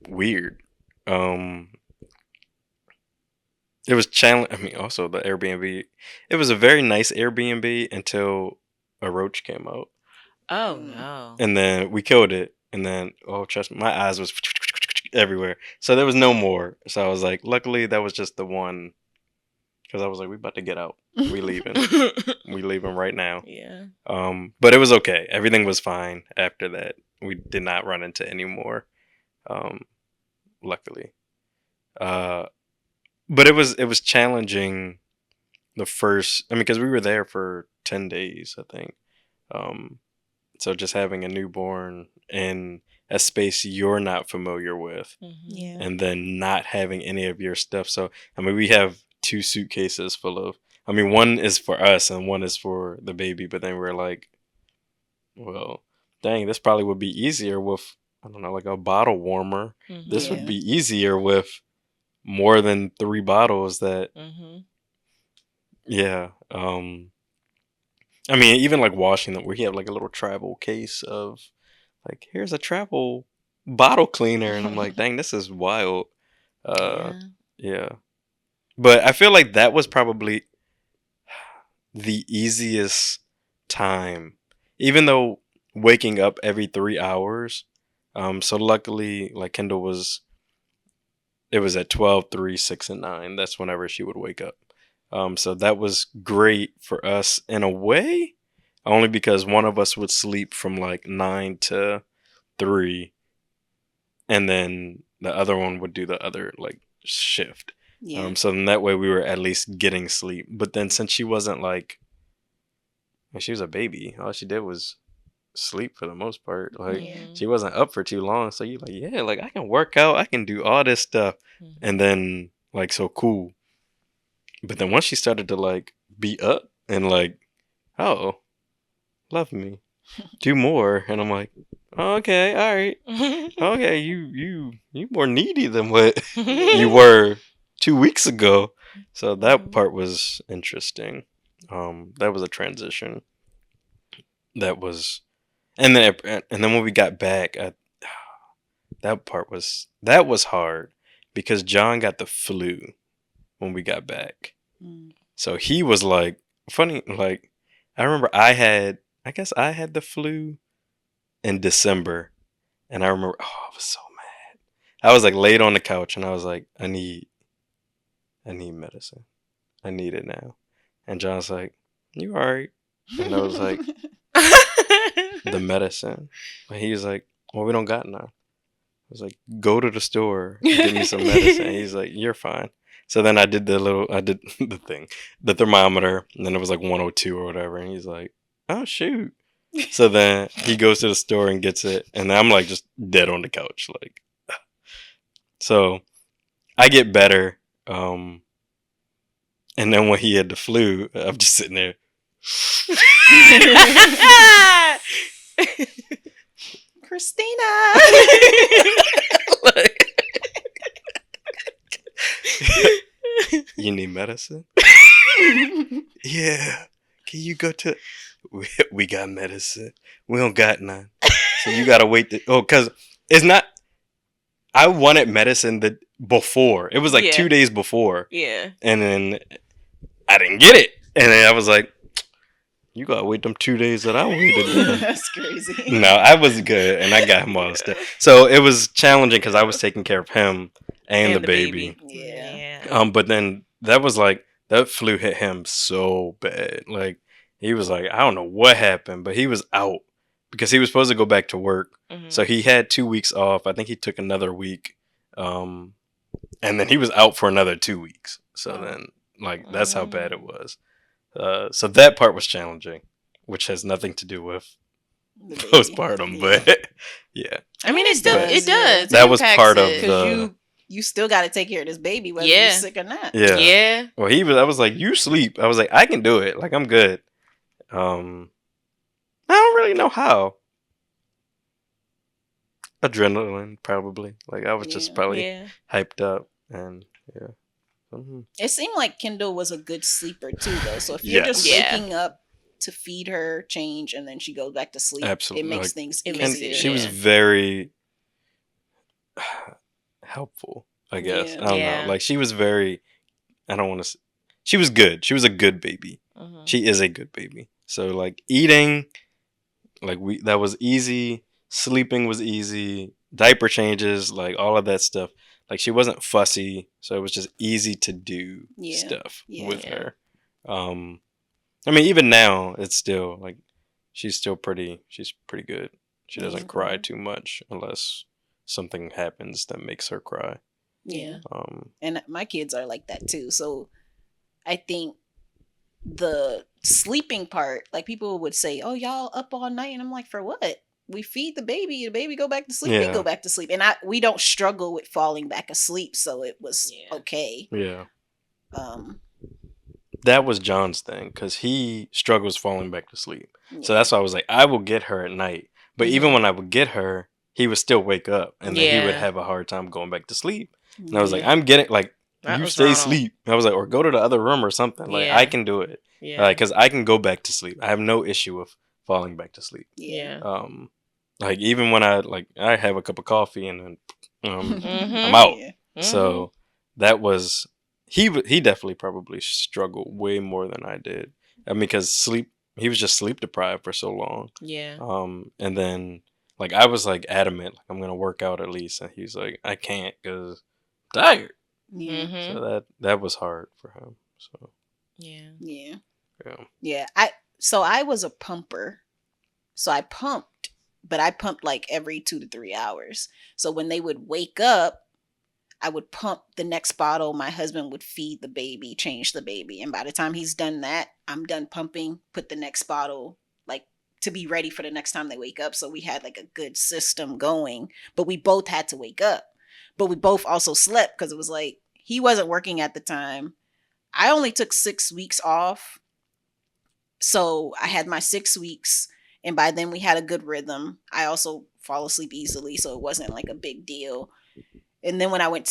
weird. It was challenging. I mean, also the Airbnb. It was a very nice Airbnb until a roach came out, Oh no. and then we killed it. And then, oh, trust me, my eyes was everywhere. So there was no more. So I was like, luckily that was just the one, because I was like, we about to get out. We leaving. We leaving right now. Yeah. But it was okay. Everything was fine after that. We did not run into any more. Luckily. But it was challenging the first, I mean, because we were there for 10 days, I think. So just having a newborn in a space you're not familiar with, Mm-hmm. Yeah. and then not having any of your stuff. So, I mean, we have 2 suitcases full of, I mean, one is for us and one is for the baby. But then we're like, well, dang, this probably would be easier with, I don't know, like a bottle warmer. Mm-hmm. This Yeah. would be easier with more than 3 bottles that, Mm-hmm. yeah. I mean, even like washing them, we have like a little travel case of like, here's a travel bottle cleaner. And I'm like, dang, this is wild. Yeah. But I feel like that was probably the easiest time, even though waking up every 3 hours. So luckily, like Kendall it was at 12, 3, 6, and 9. That's whenever she would wake up. So that was great for us in a way, only because one of us would sleep from like 9 to 3, and then the other one would do the other like shift. Yeah. So then that way we were at least getting sleep. But then since she wasn't like, when she was a baby, all she did was sleep for the most part. Like, Yeah. she wasn't up for too long. So you're like, yeah, like I can work out, I can do all this stuff. Mhm. And then like, so cool. But then once she started to like be up and like, oh, love me. do more. And I'm like, okay, all right. Okay, you more needy than what you were 2 weeks ago. So that part was interesting. That was a transition. That was, and then when we got back, that was hard because John got the flu when we got back. Mm. So he was like funny. Like I remember, I guess I had the flu in December, and I remember, oh, I was so mad. I was like laid on the couch, and I was like, I need medicine. I need it now. And John's like, you all right? And I was like, the medicine. And he was like, well, we don't got none. I was like, go to the store, get me some medicine. He's like, you're fine. So then I did the thing, the thermometer, and then it was like 102 or whatever. And he's like, oh, shoot. So then he goes to the store and gets it. And I'm like just dead on the couch. Like, so I get better. And then when he had the flu, I'm just sitting there. Christina. You need medicine? Yeah. Can you go to... We got medicine. We don't got none. So you gotta wait. Because it's not... I wanted medicine before. It was like 2 days before. Yeah. And then I didn't get it. And then I was like, you gotta wait them 2 days that I waited. That's crazy. No, I was good, and I got him all the stuff. So it was challenging because I was taking care of him and the baby. Yeah. But then that was like, that flu hit him so bad. Like, he was like, I don't know what happened, but he was out because he was supposed to go back to work. Mm-hmm. So he had 2 weeks off. I think he took another week. And then he was out for another 2 weeks. So then, like, that's how bad it was. So that part was challenging, which has nothing to do with postpartum, but yeah. I mean, it does. That was part of because you still got to take care of this baby, whether you're sick or not. Yeah. Well, I was like, you sleep. I was like, I can do it. Like, I'm good. I don't really know how. Adrenaline, probably. Like, I was just probably hyped up, and yeah. It seemed like Kendall was a good sleeper too, though. So if you're just waking up to feed her, change, and then she goes back to sleep, absolutely, it makes like, things and easier. she was very helpful, I guess. I don't know. Like, she was very, I don't want to. She was good. She was a good baby. Mm-hmm. She is a good baby. So like eating, like that was easy. Sleeping was easy. Diaper changes, like all of that stuff. Like, she wasn't fussy, so it was just easy to do stuff with her. I mean, even now, it's still like she's pretty good. She doesn't cry too much unless something happens that makes her cry. Yeah. And my kids are like that too. So I think the sleeping part, like people would say, "Oh, y'all up all night," and I'm like, "For what? We feed the baby go back to sleep, we go back to sleep." And we don't struggle with falling back asleep, so it was okay. Yeah. That was John's thing, because he struggles falling back to sleep. So that's why I was like, I will get her at night. But even when I would get her, he would still wake up, and then he would have a hard time going back to sleep. And I was like, I'm getting, like, you stay asleep. I was like, or go to the other room or something. Like, I can do it. Yeah. Because I can go back to sleep. I have no issue with falling back to sleep. Yeah. Like, even when I have a cup of coffee and then I'm out. Yeah. So that was, he definitely probably struggled way more than I did. I mean, because he was just sleep deprived for so long. Yeah. And then, like, I was like adamant, like, I'm gonna work out at least, and he's like, I can't because I'm tired. Yeah. So that was hard for him. So. Yeah. I was a pumper, so I pumped, but I pumped like every 2 to 3 hours. So when they would wake up, I would pump the next bottle. My husband would feed the baby, change the baby. And by the time he's done that, I'm done pumping, put the next bottle, like, to be ready for the next time they wake up. So we had like a good system going, but we both had to wake up. But we both also slept because it was like, he wasn't working at the time. I only took 6 weeks off. So I had my 6 weeks, And by then we had a good rhythm. I also fall asleep easily, so it wasn't like a big deal. And then when I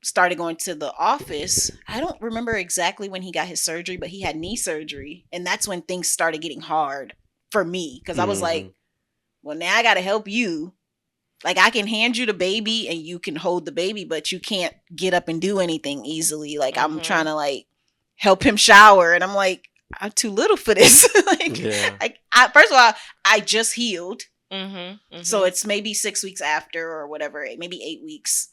started going to the office, I don't remember exactly when he got his surgery, but he had knee surgery. And that's when things started getting hard for me. Cause I was like, well, now I got to help you. Like, I can hand you the baby and you can hold the baby, but you can't get up and do anything easily. Like, I'm trying to like help him shower. And I'm like, I'm too little for this. First of all, I just healed. So it's maybe 6 weeks after or whatever, maybe 8 weeks.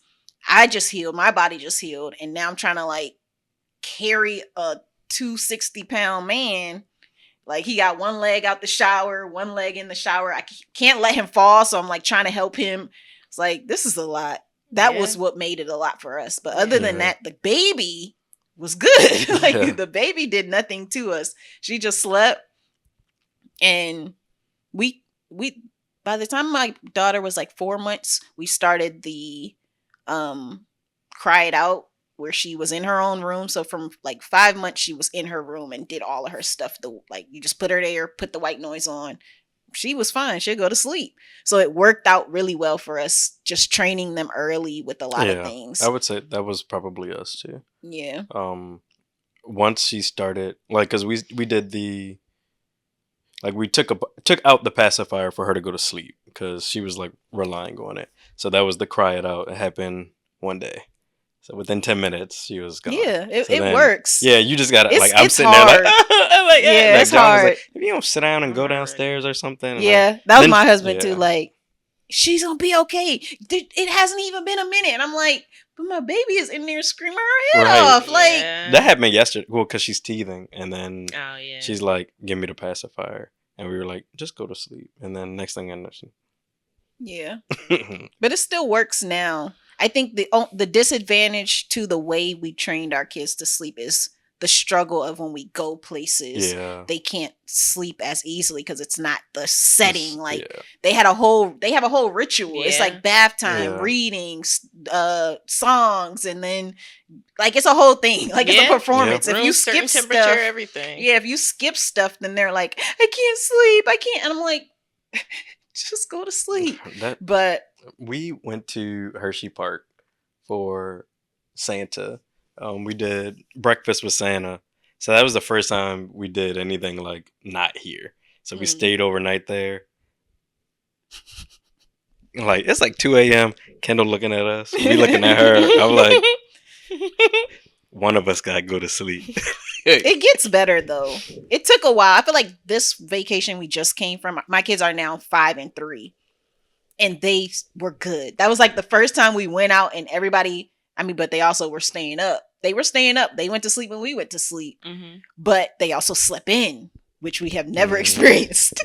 I just healed. My body just healed. And now I'm trying to like carry a 260-pound man. Like, he got one leg out the shower, one leg in the shower. I can't let him fall. So I'm like trying to help him. It's like, this is a lot. That was what made it a lot for us. But other than that, the baby was good. Like, the baby did nothing to us. She just slept. And we, by the time my daughter was like 4 months, we started the Cry It Out, where she was in her own room. So from like 5 months, she was in her room and did all of her stuff. Like, you just put her there, put the white noise on. She was fine. She'd go to sleep. So it worked out really well for us, just training them early with a lot of things. I would say that was probably us too. Yeah. Once she started, like, cause we did we took out the pacifier for her to go to sleep because she was like relying on it. So that was the Cry It Out. It happened one day. So within 10 minutes, she was gone. Yeah, it works. Yeah, you just gotta I'm sitting hard. there like, I'm like, yeah, it's hard. Like, if you don't sit down and go downstairs or something. Yeah, that was my husband too. Like, she's gonna be okay. It hasn't even been a minute, and I'm like, but my baby is in there screaming her head off. Like, that happened yesterday. Well, because she's teething, and then she's like, "Give me the pacifier," and we were like, "Just go to sleep." And then next thing I know, but it still works now. I think the disadvantage to the way we trained our kids to sleep is the struggle of when we go places. They can't sleep as easily because it's not the setting. Like, they have a whole ritual. It's like bath time, reading, songs, and then like it's a whole thing. Like, it's a performance. If you skip stuff, everything. Yeah, if you skip stuff, then they're like, I can't sleep. I can't. And I'm like, just go to sleep. But we went to Hershey Park for Santa. We did breakfast with Santa. So that was the first time we did anything like not here. So we stayed overnight there. Like, it's like 2 a.m. Kendall looking at us. We looking at her. I'm like, one of us got to go to sleep. It gets better though. It took a while. I feel like this vacation we just came from, my kids are now 5 and 3. And they were good. That was like the first time we went out and everybody, but they also were staying up. They were staying up. They went to sleep when we went to sleep. But they also slept in, which we have never experienced.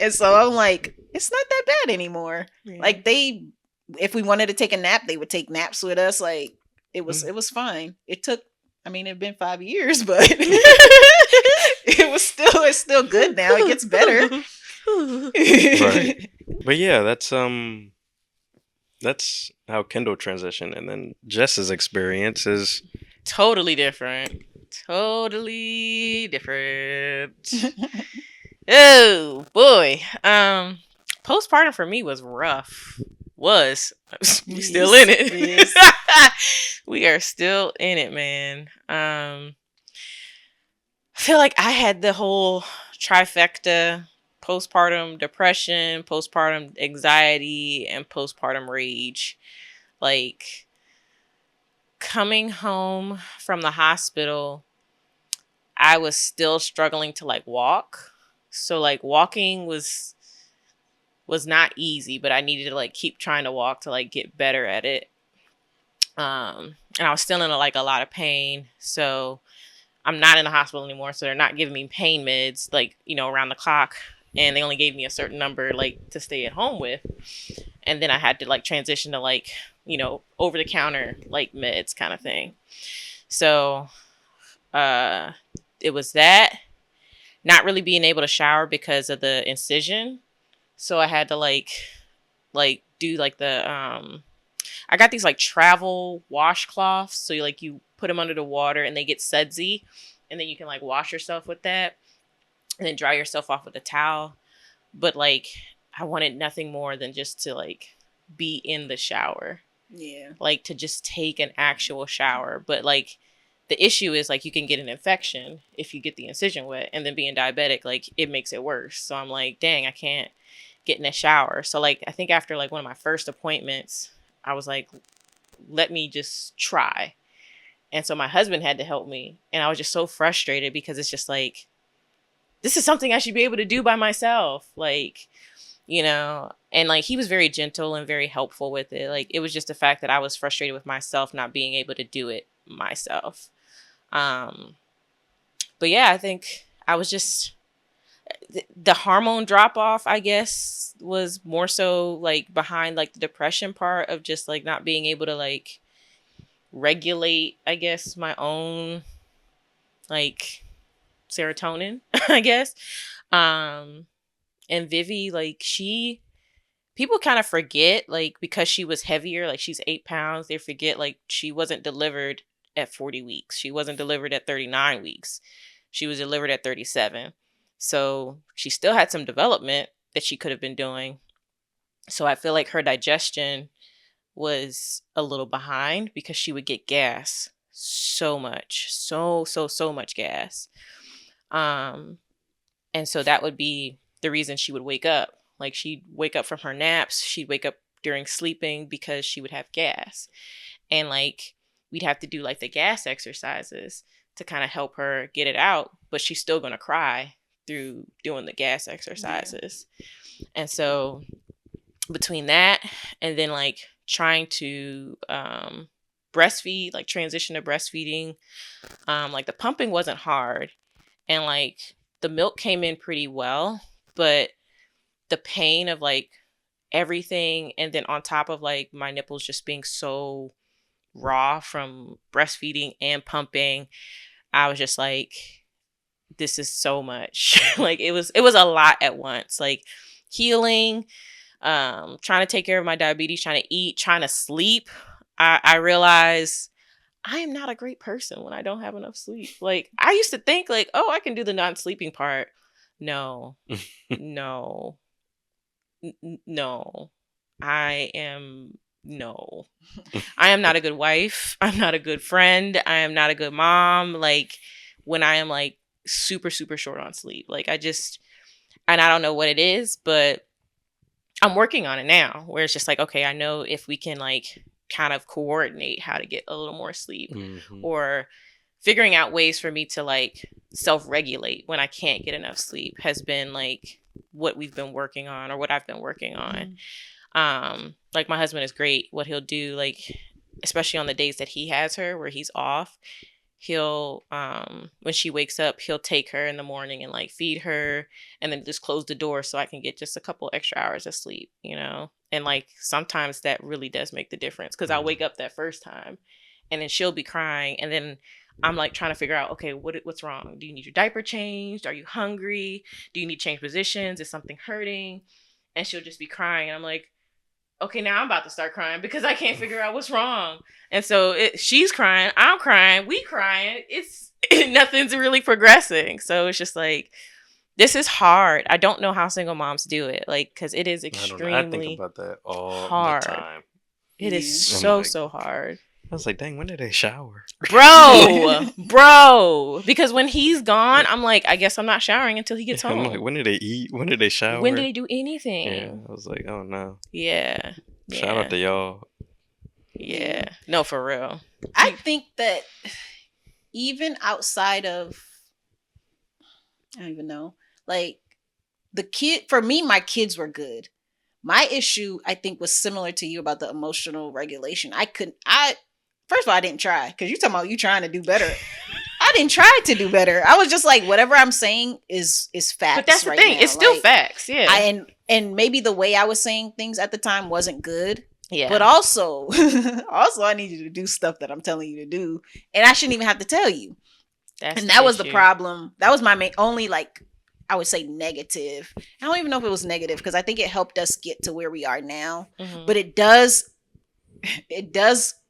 And so I'm like, it's not that bad anymore. Like, if we wanted to take a nap, they would take naps with us. Like, it was fine. It took, it'd been 5 years, but it's still good now. It gets better. Right. But yeah, that's how Kendall transitioned, and then Jess's experience is totally different. Oh boy. Postpartum for me was rough. We still in it. Yes. We are still in it, man. I feel like I had the whole trifecta: postpartum depression, postpartum anxiety, and postpartum rage. Like, coming home from the hospital, I was still struggling to like walk. So like walking was not easy, but I needed to like keep trying to walk to like get better at it. And I was still in like a lot of pain. So I'm not in the hospital anymore. So they're not giving me pain meds like, around the clock. And they only gave me a certain number like to stay at home with. And then I had to like transition to like, over the counter like meds kind of thing. So it was that, not really being able to shower because of the incision. So I had to like do like the I got these like travel washcloths. So you put them under the water and they get sudsy, and then you can like wash yourself with that and then dry yourself off with a towel. but like I wanted nothing more than just to like be in the shower, Yeah. like to just take an actual shower. But like the issue is like you can get an infection if you get the incision wet, and then being diabetic, like it makes it worse. So I'm like, dang, I can't get in a shower. So like I think after like one of my first appointments, I was like, let me just try. And so my husband had to help me, and I was just so frustrated because it's just like, this is something I should be able to do by myself, like, you know. And like he was very gentle and very helpful with it. Like it was just the fact that I was frustrated with myself not being able to do it myself. But yeah, I think I was just the hormone drop off, I guess, was more so like behind like the depression part of just like not being able to like regulate, I guess, my own like serotonin, I guess. And Vivi, like people kind of forget, like, because she was heavier, like she's 8 pounds, they forget like she wasn't delivered at 40 weeks. She wasn't delivered at 39 weeks. She was delivered at 37. So she still had some development that she could have been doing. So I feel like her digestion was a little behind because she would get gas so much, so much gas. And so that would be the reason she would wake up. Like she'd wake up from her naps, she'd wake up during sleeping because she would have gas. And like we'd have to do like the gas exercises to kind of help her get it out, but she's still going to cry through doing the gas exercises. Yeah. And so between that and then like trying to breastfeed, like transition to breastfeeding, like the pumping wasn't hard, and like the milk came in pretty well, but the pain of like everything, and then on top of like my nipples just being so raw from breastfeeding and pumping, I was just like, this is so much. Like it was a lot at once, like healing, trying to take care of my diabetes, trying to eat, trying to sleep. I realized I am not a great person when I don't have enough sleep. Like I used to think like, oh, I can do the non-sleeping part. No, no, no. I am not a good wife. I'm not a good friend. I am not a good mom. Like when I am like super short on sleep, like and I don't know what it is, but I'm working on it now, where it's just like, okay, I know if we can like kind of coordinate how to get a little more sleep, or figuring out ways for me to like self-regulate when I can't get enough sleep has been like what we've been working on, or what I've been working on. Like my husband is great. What he'll do, like, especially on the days that he has her where he's off, he'll when she wakes up, he'll take her in the morning and like feed her, and then just close the door so I can get just a couple extra hours of sleep, you know. And like sometimes that really does make the difference, because I'll wake up that first time and then she'll be crying, and then I'm like trying to figure out, okay, what's wrong? Do you need your diaper changed? Are you hungry? Do you need to change positions? Is something hurting? And she'll just be crying, and I'm like, okay, now I'm about to start crying because I can't figure out what's wrong. And so she's crying, I'm crying, we crying. It's nothing's really progressing. So it's just like, this is hard. I don't know how single moms do it, like, because it is extremely I think about that all hard. the time. It is so hard. I was like, dang, when did they shower? Bro. Because when he's gone, I'm like, I guess I'm not showering until he gets home. I'm like, when did they eat? When did they shower? When did they do anything? Yeah, I was like, oh no. Yeah. Shout out to y'all. Yeah. No, for real. I think that even outside of, I don't even know, like for me, my kids were good. My issue, I think, was similar to you about the emotional regulation. First of all, I didn't try, because you're talking about you trying to do better. I didn't try to do better. I was just like, whatever I'm saying is facts. But that's the right thing. now. It's still facts. Yeah. And maybe the way I was saying things at the time wasn't good. Yeah. But also I need you to do stuff that I'm telling you to do, and I shouldn't even have to tell you. That was the problem. That was my only, like, I would say negative. I don't even know if it was negative, because I think it helped us get to where we are now. Mm-hmm. But it does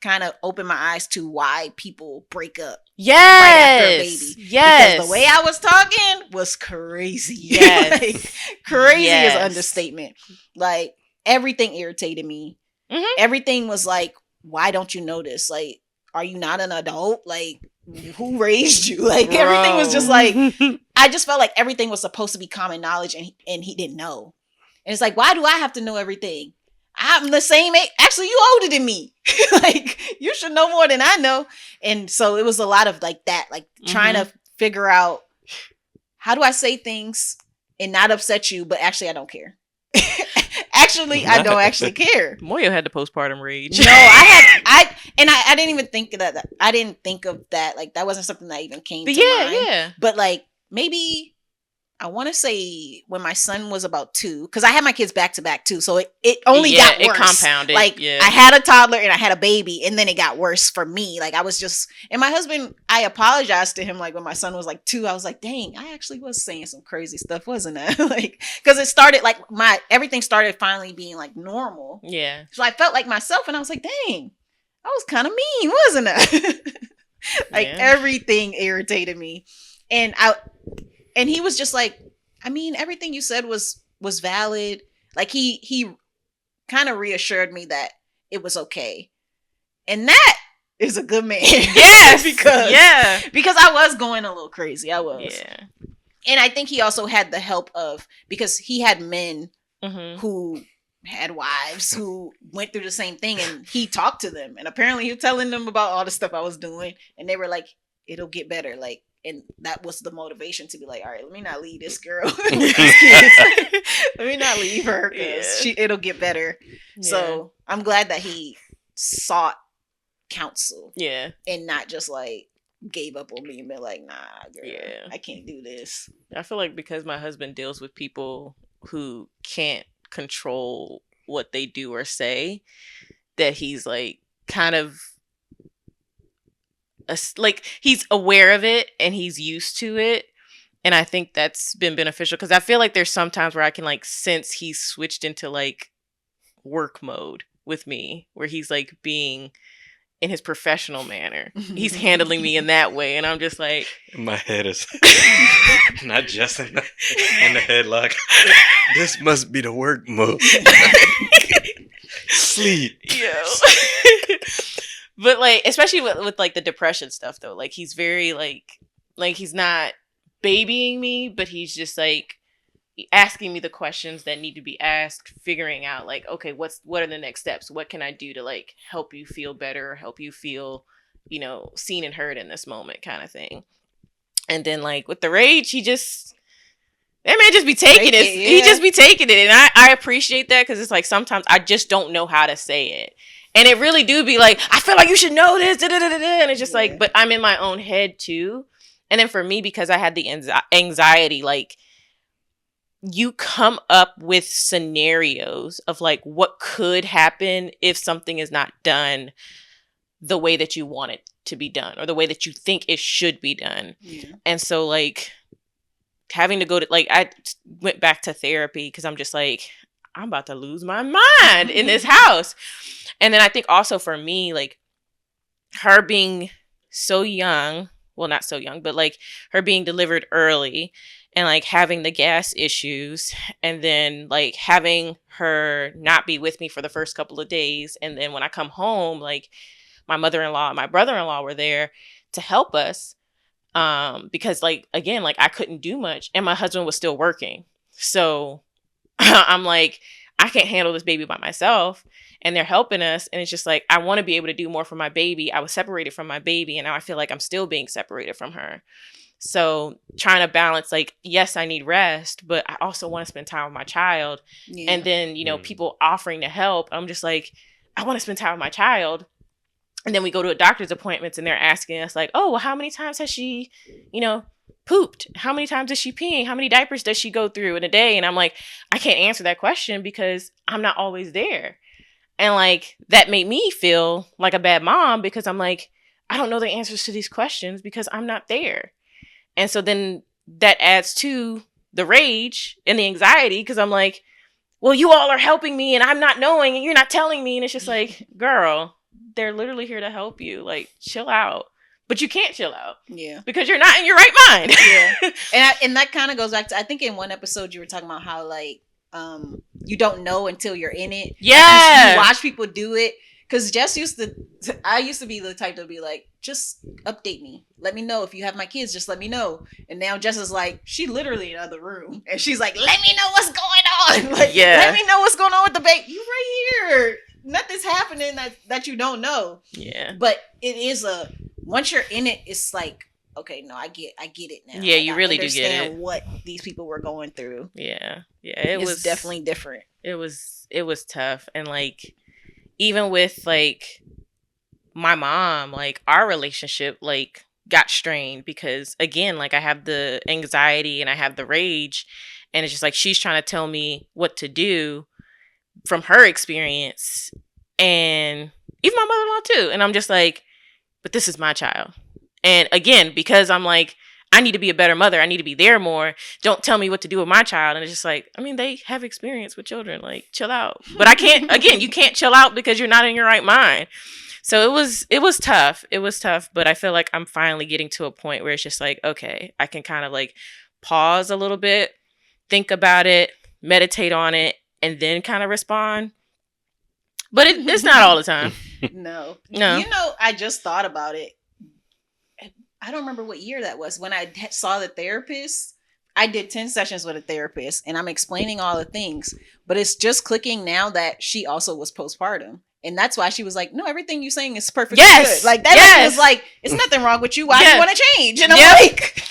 kind of open my eyes to why people break up. Yes. Right after a baby. Yes. Because the way I I was talking was crazy. Yes. Like, crazy is Yes. an understatement. Like, everything irritated me. Mhm. Everything was like, why don't you notice? Like, are you not an adult? Like, who raised you? Like, everything was just like, I just felt like everything was supposed to be common knowledge, and he didn't know. And it's like, why do I have to know everything? I'm the same age. Actually, you older than me. Like, you should know more than I know. And so it was a lot of like that, like trying to figure out, how do I say things and not upset you, but actually I don't care. Actually, I don't actually care. Moyo had the postpartum rage. No, I didn't even think of that. I didn't think of that. Like, that wasn't something that even came But to mind. yeah. But like, maybe I want to say when my son was about 2, because I had my kids back to back too, so it only got worse. It compounded. Like, yeah. I had a toddler and I had a baby, and then it got worse for me. Like, I was just, and my husband, I apologized to him. Like, when my son was like 2, I was like, dang, I actually was saying some crazy stuff, wasn't I? Like, because it started like everything started finally being like normal. Yeah. So I felt like myself, and I was like, dang, I was kind of mean, wasn't I? Like, everything irritated me, and he was just like, I mean, everything you said was valid. Like, he kind of reassured me that it was okay. And that is a good man. Yes. because I was going a little crazy. I was. Yeah. And I think he also had the help of, because he had men who had wives who went through the same thing, and he talked to them. And apparently he was telling them about all the stuff I was doing. And they were like, it'll get better. Like, and that was the motivation to be like, all right, let me not leave this girl. Let me not leave her, because it'll get better. Yeah. So I'm glad that he sought counsel. Yeah. And not just like gave up on me and been like, nah, girl, I can't do this. I feel like because my husband deals with people who can't control what they do or say, that he's like kind of like, he's aware of it and he's used to it. And I think that's been beneficial, because I feel like there's some times where I can like sense he's switched into like work mode with me, where he's like being in his professional manner. He's handling me in that way. And I'm just like, my head is not just in the headlock. This must be the work mode. Sleep. But like, especially with like the depression stuff though, like he's very like he's not babying me, but he's just like asking me the questions that need to be asked, figuring out like, okay, what are the next steps? What can I do to like help you feel better, help you feel, you know, seen and heard in this moment, kind of thing. And then like with the rage, that man just be taking it. Yeah. He just be taking it. And I appreciate that, because it's like sometimes I just don't know how to say it. And it really do be like, I feel like you should know this. And it's just like, but I'm in my own head too. And then for me, because I had the anxiety, like, you come up with scenarios of like what could happen if something is not done the way that you want it to be done, or the way that you think it should be done. Yeah. And so like having to go to, like, I went back to therapy because I'm just like, I'm about to lose my mind in this house. And then I think also for me, like, her being so young, well, not so young, but like her being delivered early and like having the gas issues, and then like having her not be with me for the first couple of days. And then when I come home, like my mother-in-law and my brother-in-law were there to help us. Because like, again, like I couldn't do much and my husband was still working. So I'm like, I can't handle this baby by myself, and they're helping us. And it's just like, I want to be able to do more for my baby. I was separated from my baby, and now I feel like I'm still being separated from her. So trying to balance, like, yes, I need rest, but I also want to spend time with my child. Yeah. And then, you know, people offering to help. I'm just like, I want to spend time with my child. And then we go to a doctor's appointments and they're asking us like, oh, well, how many times has she, you know, pooped? How many times is she peeing? How many diapers does she go through in a day? And I'm like, I can't answer that question because I'm not always there. And like, that made me feel like a bad mom, because I'm like, I don't know the answers to these questions because I'm not there. And so then that adds to the rage and the anxiety, because I'm like, well, you all are helping me and I'm not knowing and you're not telling me. And it's just like, girl, they're literally here to help you. Like, chill out. but you can't chill out Yeah. because you're not in your right mind. Yeah. And that kind of goes back to, I think in one episode you were talking about how like you don't know until you're in it. Yeah. You watch people do it. Because Jess I used to be the type to be like, just update me. Let me know if you have my kids. Just let me know. And now Jess is like, she literally in the other room. And she's like, let me know what's going on. Like, let me know what's going on with the baby. You right here. Nothing's happening that you don't know. Yeah. But it is once you're in it, it's like, okay, no, I get it now. Yeah, like, you I really do get it. What these people were going through. Yeah. Yeah. It was definitely different. It was tough. And like, even with like my mom, like our relationship like got strained because again, like I have the anxiety and I have the rage, and it's just like she's trying to tell me what to do from her experience, and even my mother-in-law too. And I'm just like, but this is my child. And again, because I'm like, I need to be a better mother. I need to be there more. Don't tell me what to do with my child. And it's just like, I mean, they have experience with children. Like, chill out. But I can't, again, you can't chill out because you're not in your right mind. So it was tough. It was tough. But I feel like I'm finally getting to a point where it's just like, okay, I can kind of like pause a little bit, think about it, meditate on it, and then kind of respond. But it's not all the time. No. No. You know, I just thought about it. I don't remember what year that was. When I saw the therapist, I did 10 sessions with a therapist and I'm explaining all the things, but it's just clicking now that she also was postpartum. And that's why she was like, no, everything you're saying is perfectly good. Like that was like, it's nothing wrong with you. Why do you want to change? And I'm like,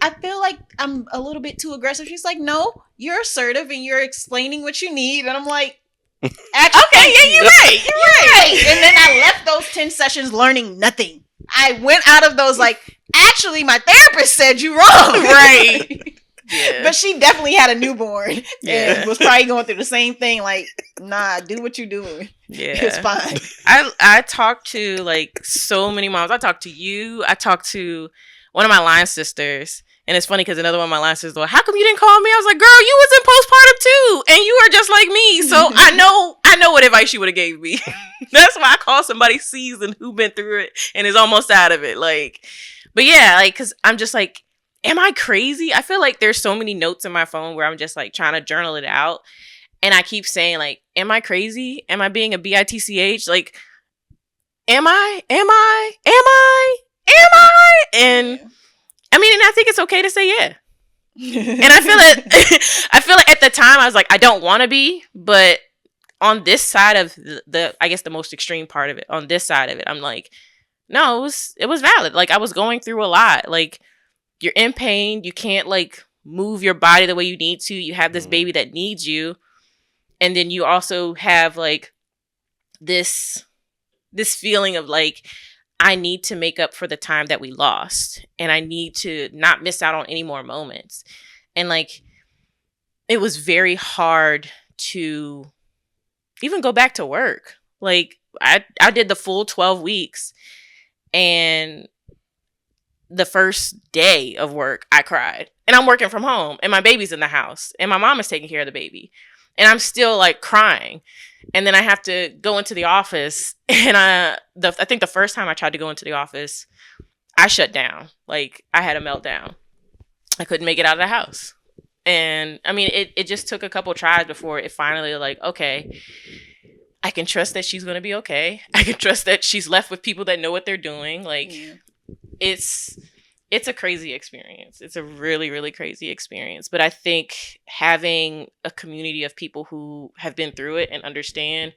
I feel like I'm a little bit too aggressive. She's like, no, you're assertive and you're explaining what you need. And I'm like, actually, okay, yeah, you're right. You're right. And then I left those 10 sessions learning nothing. I went out of those like, actually, my therapist said you wrong. Right. Yeah. But she definitely had a newborn and was probably going through the same thing. Like, nah, do what you're doing. Yeah. It's fine. I talked to like so many moms. I talked to you. I talked to one of my line sisters. And it's funny because another one of my line sisters was like, how come you didn't call me? I was like, girl, you was in postpartum too. And you are just like me. So I know what advice you would have gave me. That's why I call somebody seasoned who been through it and is almost out of it. Like, but yeah, like, cause I'm just like, am I crazy? I feel like there's so many notes in my phone where I'm just like trying to journal it out. And I keep saying like, am I crazy? Am I being a bitch? Like, am I? And I mean, and I think it's okay to say yeah. And I feel like at the time I was like, I don't want to be, but on this side of the I guess the most extreme part of it, on this side of it, I'm like, no, it was valid. Like I was going through a lot. Like you're in pain, you can't like move your body the way you need to. You have this baby that needs you. And then you also have like this feeling of like, I need to make up for the time that we lost, and I need to not miss out on any more moments. And like, it was very hard to even go back to work. Like I did the full 12 weeks, and the first day of work, I cried. And I'm working from home, and my baby's in the house, and my mom is taking care of the baby. And I'm still like crying. And then I have to go into the office. And I think the first time I tried to go into the office, I shut down. Like I had a meltdown. I couldn't make it out of the house. And I mean, it just took a couple tries before it finally like, okay, I can trust that she's going to be okay. I can trust that she's left with people that know what they're doing. Like it's a crazy experience. It's a really, really crazy experience. But I think having a community of people who have been through it and understand,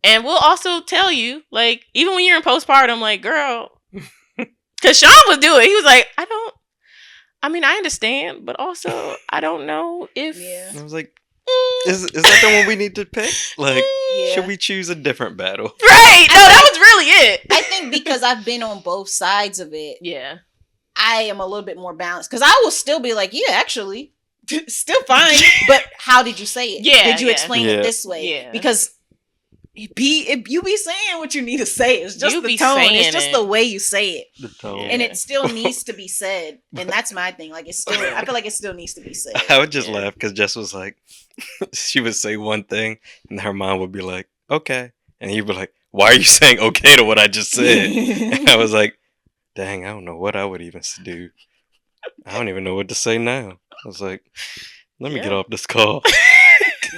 and will also tell you, like, even when you're in postpartum, like, girl, because Sean was doing, he was like, I understand, but also I don't know if. Yeah. I was like, is that the one we need to pick? Like, should we choose a different battle? Right. No, that was really it. I think because I've been on both sides of it. Yeah. I am a little bit more balanced because I will still be like, yeah, actually, still fine. But how did you say it? Yeah, did you explain it this way? Yeah. Because if you be saying what you need to say, it's just You the be tone. saying It's just it. the way you say it, The tone. and it still needs to be said. And that's my thing. Like it's still, I feel like it still needs to be said. I would just laugh because Jess was like, she would say one thing and her mom would be like, okay. And he'd be like, why are you saying okay to what I just said? And I was like, dang, I don't know what I would even do. I don't even know what to say now. I was like, let me get off this call.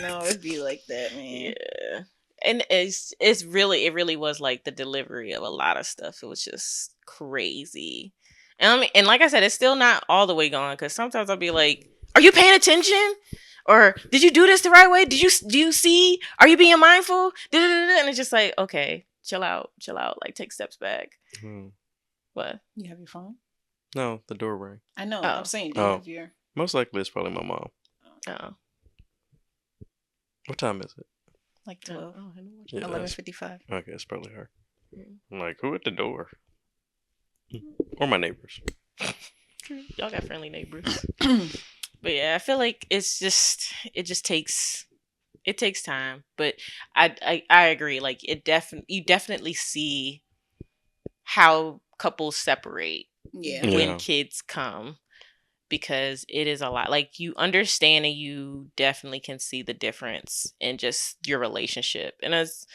No, it'd be like that, man. Yeah. And it really was like the delivery of a lot of stuff. It was just crazy. And I mean, and like I said, it's still not all the way gone because sometimes I'll be like, "Are you paying attention? Or did you do this the right way? Do you see? Are you being mindful?" And it's just like, okay, chill out, like take steps back. What? You have your phone? No, the door rang. I know. Oh. I'm saying, do you have your? Most likely it's probably my mom. Oh. What time is it? Like 12. Oh, I know. Yeah, 11:55. okay, it's probably her. I'm like, who at the door? Or my neighbors. Y'all got friendly neighbors. But yeah, I feel like it takes time. But I agree. Like you definitely see how couples separate Yeah. when kids come, because it is a lot. Like you understand and you definitely can see the difference in just your relationship. And as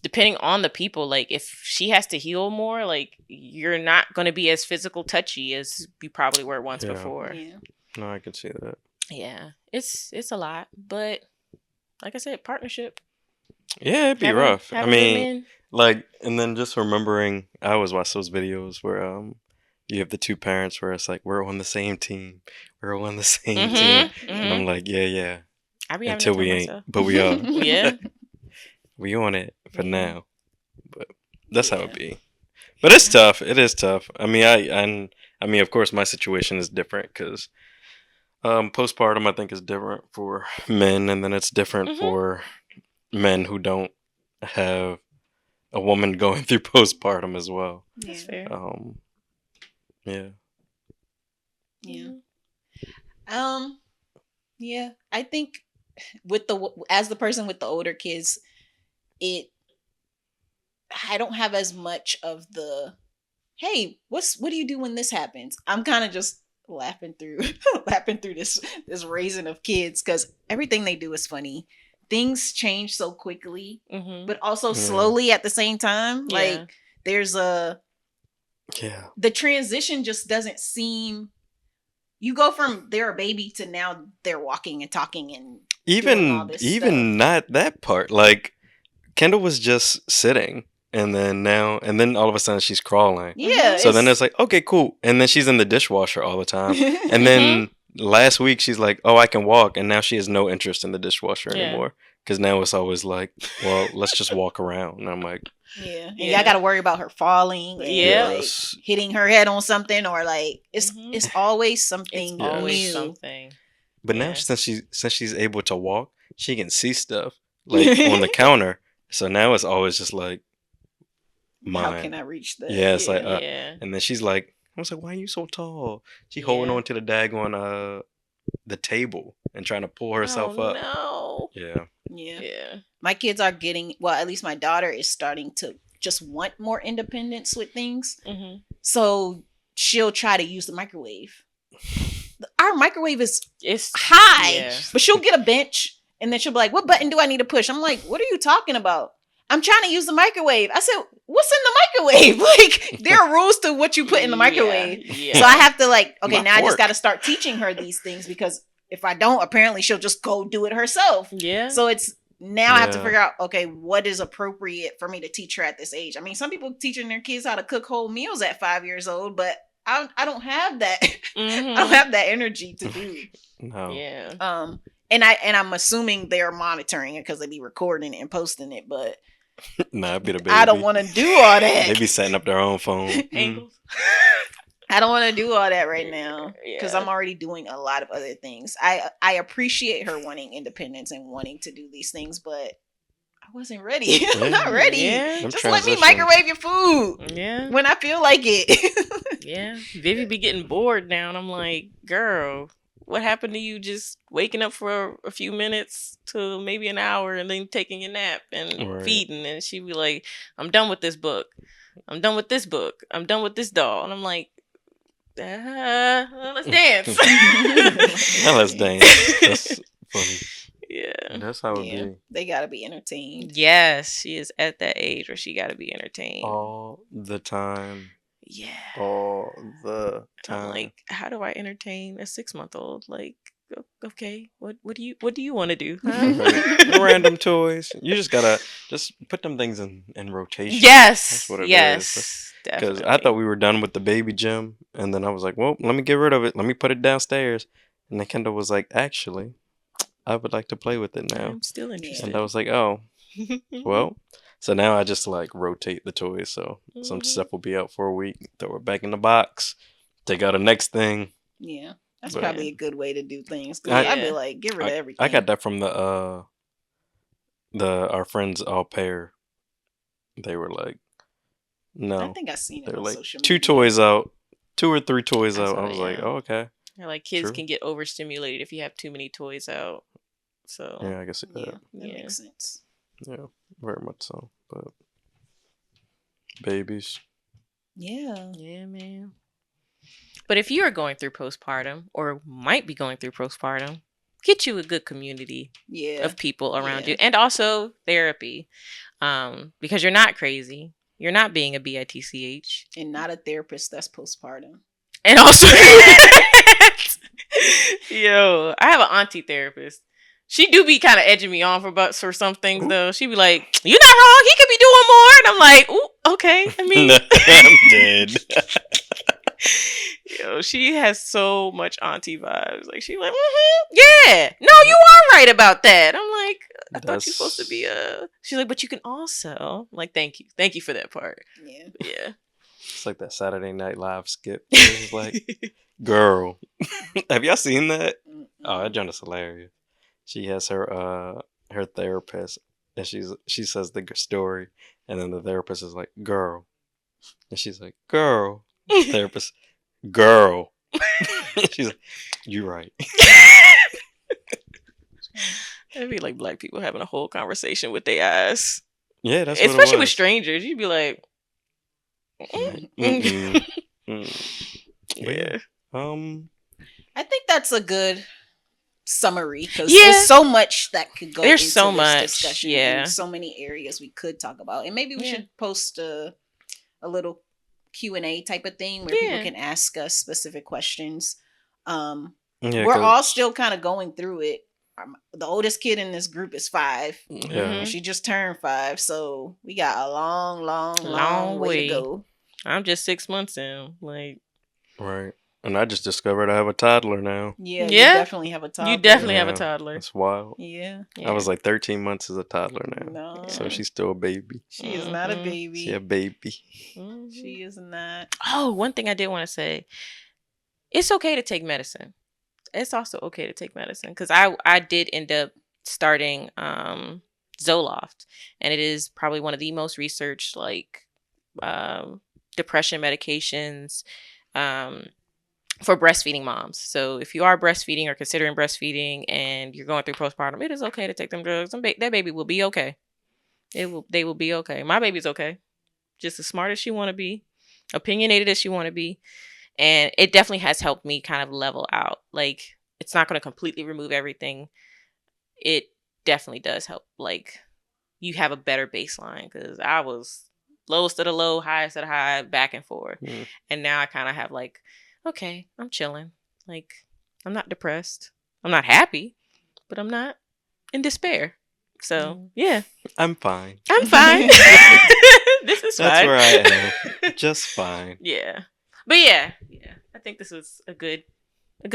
depending on the people, like if she has to heal more, like you're not going to be as physical touchy as you probably were once before. Yeah. No, I can see that. Yeah, it's a lot, but like I said, partnership. Yeah, it'd be rough. I having mean, men. like, and then just remembering, I always watch those videos where you have the two parents where it's like, we're on the same team, we're on the same team, and I'm like, yeah, I be until we ain't, myself. but we are. Yeah, We on it for now, but that's how it be. But it's tough. It is tough. I mean, I mean, of course, my situation is different because postpartum, I think, is different for men, and then it's different for men who don't have a woman going through postpartum as well. that's fair. Yeah. Yeah. Yeah. I think as the person with the older kids, I don't have as much of the, hey, what do you do when this happens? I'm kind of just laughing through this raising of kids because everything they do is funny. Things change so quickly, but also slowly at the same time. Yeah. Like there's the transition just doesn't seem. You go from they're a baby to now they're walking and talking and doing all this stuff. Not that part. Like Kendall was just sitting. And then all of a sudden she's crawling. Yeah. So then it's like, okay, cool. And then she's in the dishwasher all the time. And then last week she's like, oh, I can walk. And now she has no interest in the dishwasher anymore. Because now it's always like, well, let's just walk around. And I'm like, and I got to worry about her falling. And like hitting her head on something or like, it's always something new. But now since she's able to walk, she can see stuff like on the counter. So now it's always just like, mine. How can I reach that? Yeah, it's like, and then she's like, I was like, why are you so tall? She holding on to the daggone the table and trying to pull herself up. No. Yeah. My kids are getting, well, at least my daughter is starting to just want more independence with things. So she'll try to use the microwave. Our microwave is high, but she'll get a bench and then she'll be like, what button do I need to push? I'm like, what are you talking about? I'm trying to use the microwave. I said, what's in the microwave? Like, there are rules to what you put in the microwave. So I have to I just got to start teaching her these things because if I don't, apparently she'll just go do it herself. Yeah. So it's now I have to figure out, okay, what is appropriate for me to teach her at this age? I mean, some people teaching their kids how to cook whole meals at 5 years old, but I don't have that. I don't have that energy to do. No. Yeah. And I'm assuming they're monitoring it because they be recording it and posting it, but nah, it'd be the baby. I don't want to do all that. They be setting up their own phone angles. I don't want to do all that right now because I'm already doing a lot of other things. I appreciate her wanting independence and wanting to do these things, but I wasn't ready. I'm not ready. Just let me microwave your food. When I feel like it. Vivi be getting bored now, and I'm like, girl, what happened to you just waking up for a few minutes to maybe an hour and then taking a nap and feeding? And she'd be like, I'm done with this book. I'm done with this book. I'm done with this doll. And I'm like, let's dance. Let's dance. That's funny. Yeah. That's how it Yeah. be. They gotta be entertained. Yes, she is at that age where she got to be entertained. All the time. Yeah. All the I'm time. like, how do I entertain a 6-month-old? Like, okay, what do you want to do? Huh? Random toys. You just gotta put them things in rotation. Yes, That's what it is. yes, Because definitely. I thought we were done with the baby gym, and then I was like, well, let me get rid of it. Let me put it downstairs. And then Kendall was like, actually, I would like to play with it now. I'm still interested. And I was like, oh, well. So now I just like rotate the toys. So some Mhm. stuff will be out for a week, throw it back in the box, take out the next thing. Yeah. That's But- probably a good way to do things. 'Cause I- I'd be like, get rid of everything. I got that from the our friends au pair. They were like, no. I think I seen it They're on like social 2 media. toys out, 2 or 3 toys I out. saw I was that, like, yeah. oh, okay. They're like kids True. can get overstimulated if you have too many toys out. So Yeah, I guess Yeah, that Yeah. makes sense. yeah, very much so. But babies, Yeah. yeah, man. But if you are going through postpartum or might be going through postpartum, get you a good community Yeah. of people around Yeah. you, and also therapy, because you're not crazy. You're not being a bitch, And not a therapist that's postpartum. and also, yo, I have an auntie therapist. She do be kind of edging me on for some things though. She be like, "You're not wrong. He could be doing more," and I'm like, "Ooh, okay." I mean, I'm dead. yo, she has so much auntie vibes. Like she like, yeah, no, you are right about that. I'm like, I thought you're supposed to be a. She's like, but you can also. I'm like, thank you for that part. Yeah. But yeah, It's like that Saturday Night Live skit. It's like, girl, have y'all seen that? Mm-mm. Oh, that joint is hilarious. She has her therapist, and she says the story, and then the therapist is like, girl, and she's like, girl. Therapist, girl. She's like, you right. It'd be like black people having a whole conversation with their ass, Yeah, that's what especially it with was. strangers. You'd be like, Mm-mm. Mm. But yeah. I think that's a good summary because Yeah. there's so much that could go There's into so this much, discussion. yeah. And so many areas we could talk about. And maybe we Yeah. should post a little Q&A type of thing where Yeah. people can ask us specific questions. Yeah, We're 'cause- all still kind of going through it. The oldest kid in this group is 5. Yeah. Mhm. She just turned 5, so we got a long Long way way. to go. I'm just 6 months in. Like, right. And I just discovered I have a toddler now. Yeah, Yeah. you definitely have a toddler. you definitely have a Yeah. toddler. That's wild. Yeah. I was like 13 months as a toddler now. No. So she's still a baby. She is not a Mhm. baby. She a baby. Mhm. She is not. Oh, one thing I did want to say. It's okay to take medicine. It's also okay to take medicine because I did end up starting Zoloft, and it is probably one of the most researched like depression medications for breastfeeding moms. So if you are breastfeeding or considering breastfeeding and you're going through postpartum, it is okay to take them drugs. That baby will be okay. They will be okay. My baby's okay. Just as smart as she want to be, opinionated as she want to be. And it definitely has helped me kind of level out. Like, it's not going to completely remove everything. It definitely does help. Like, you have a better baseline because I was lowest of the low, highest of the high, back and forth. Mm. And now I kind of have like, okay, I'm chilling. Like, I'm not depressed. I'm not happy, but I'm not in despair. So, yeah, I'm fine. I'm fine. This is That's fine. where I am. Just fine. Yeah. But yeah, I think this was a good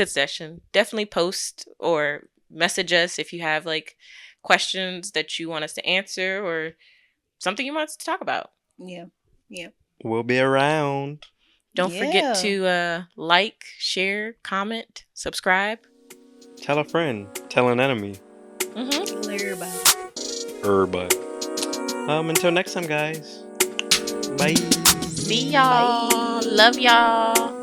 session. Definitely post or message us if you have like questions that you want us to answer or something you want us to talk about. Yeah. We'll be around. Don't Yeah. forget to like, share, comment, subscribe. Tell a friend. Tell an enemy. Mm-hmm. Tell everybody. Everybody. Until next time, guys. Bye. See y'all. Bye. Love y'all.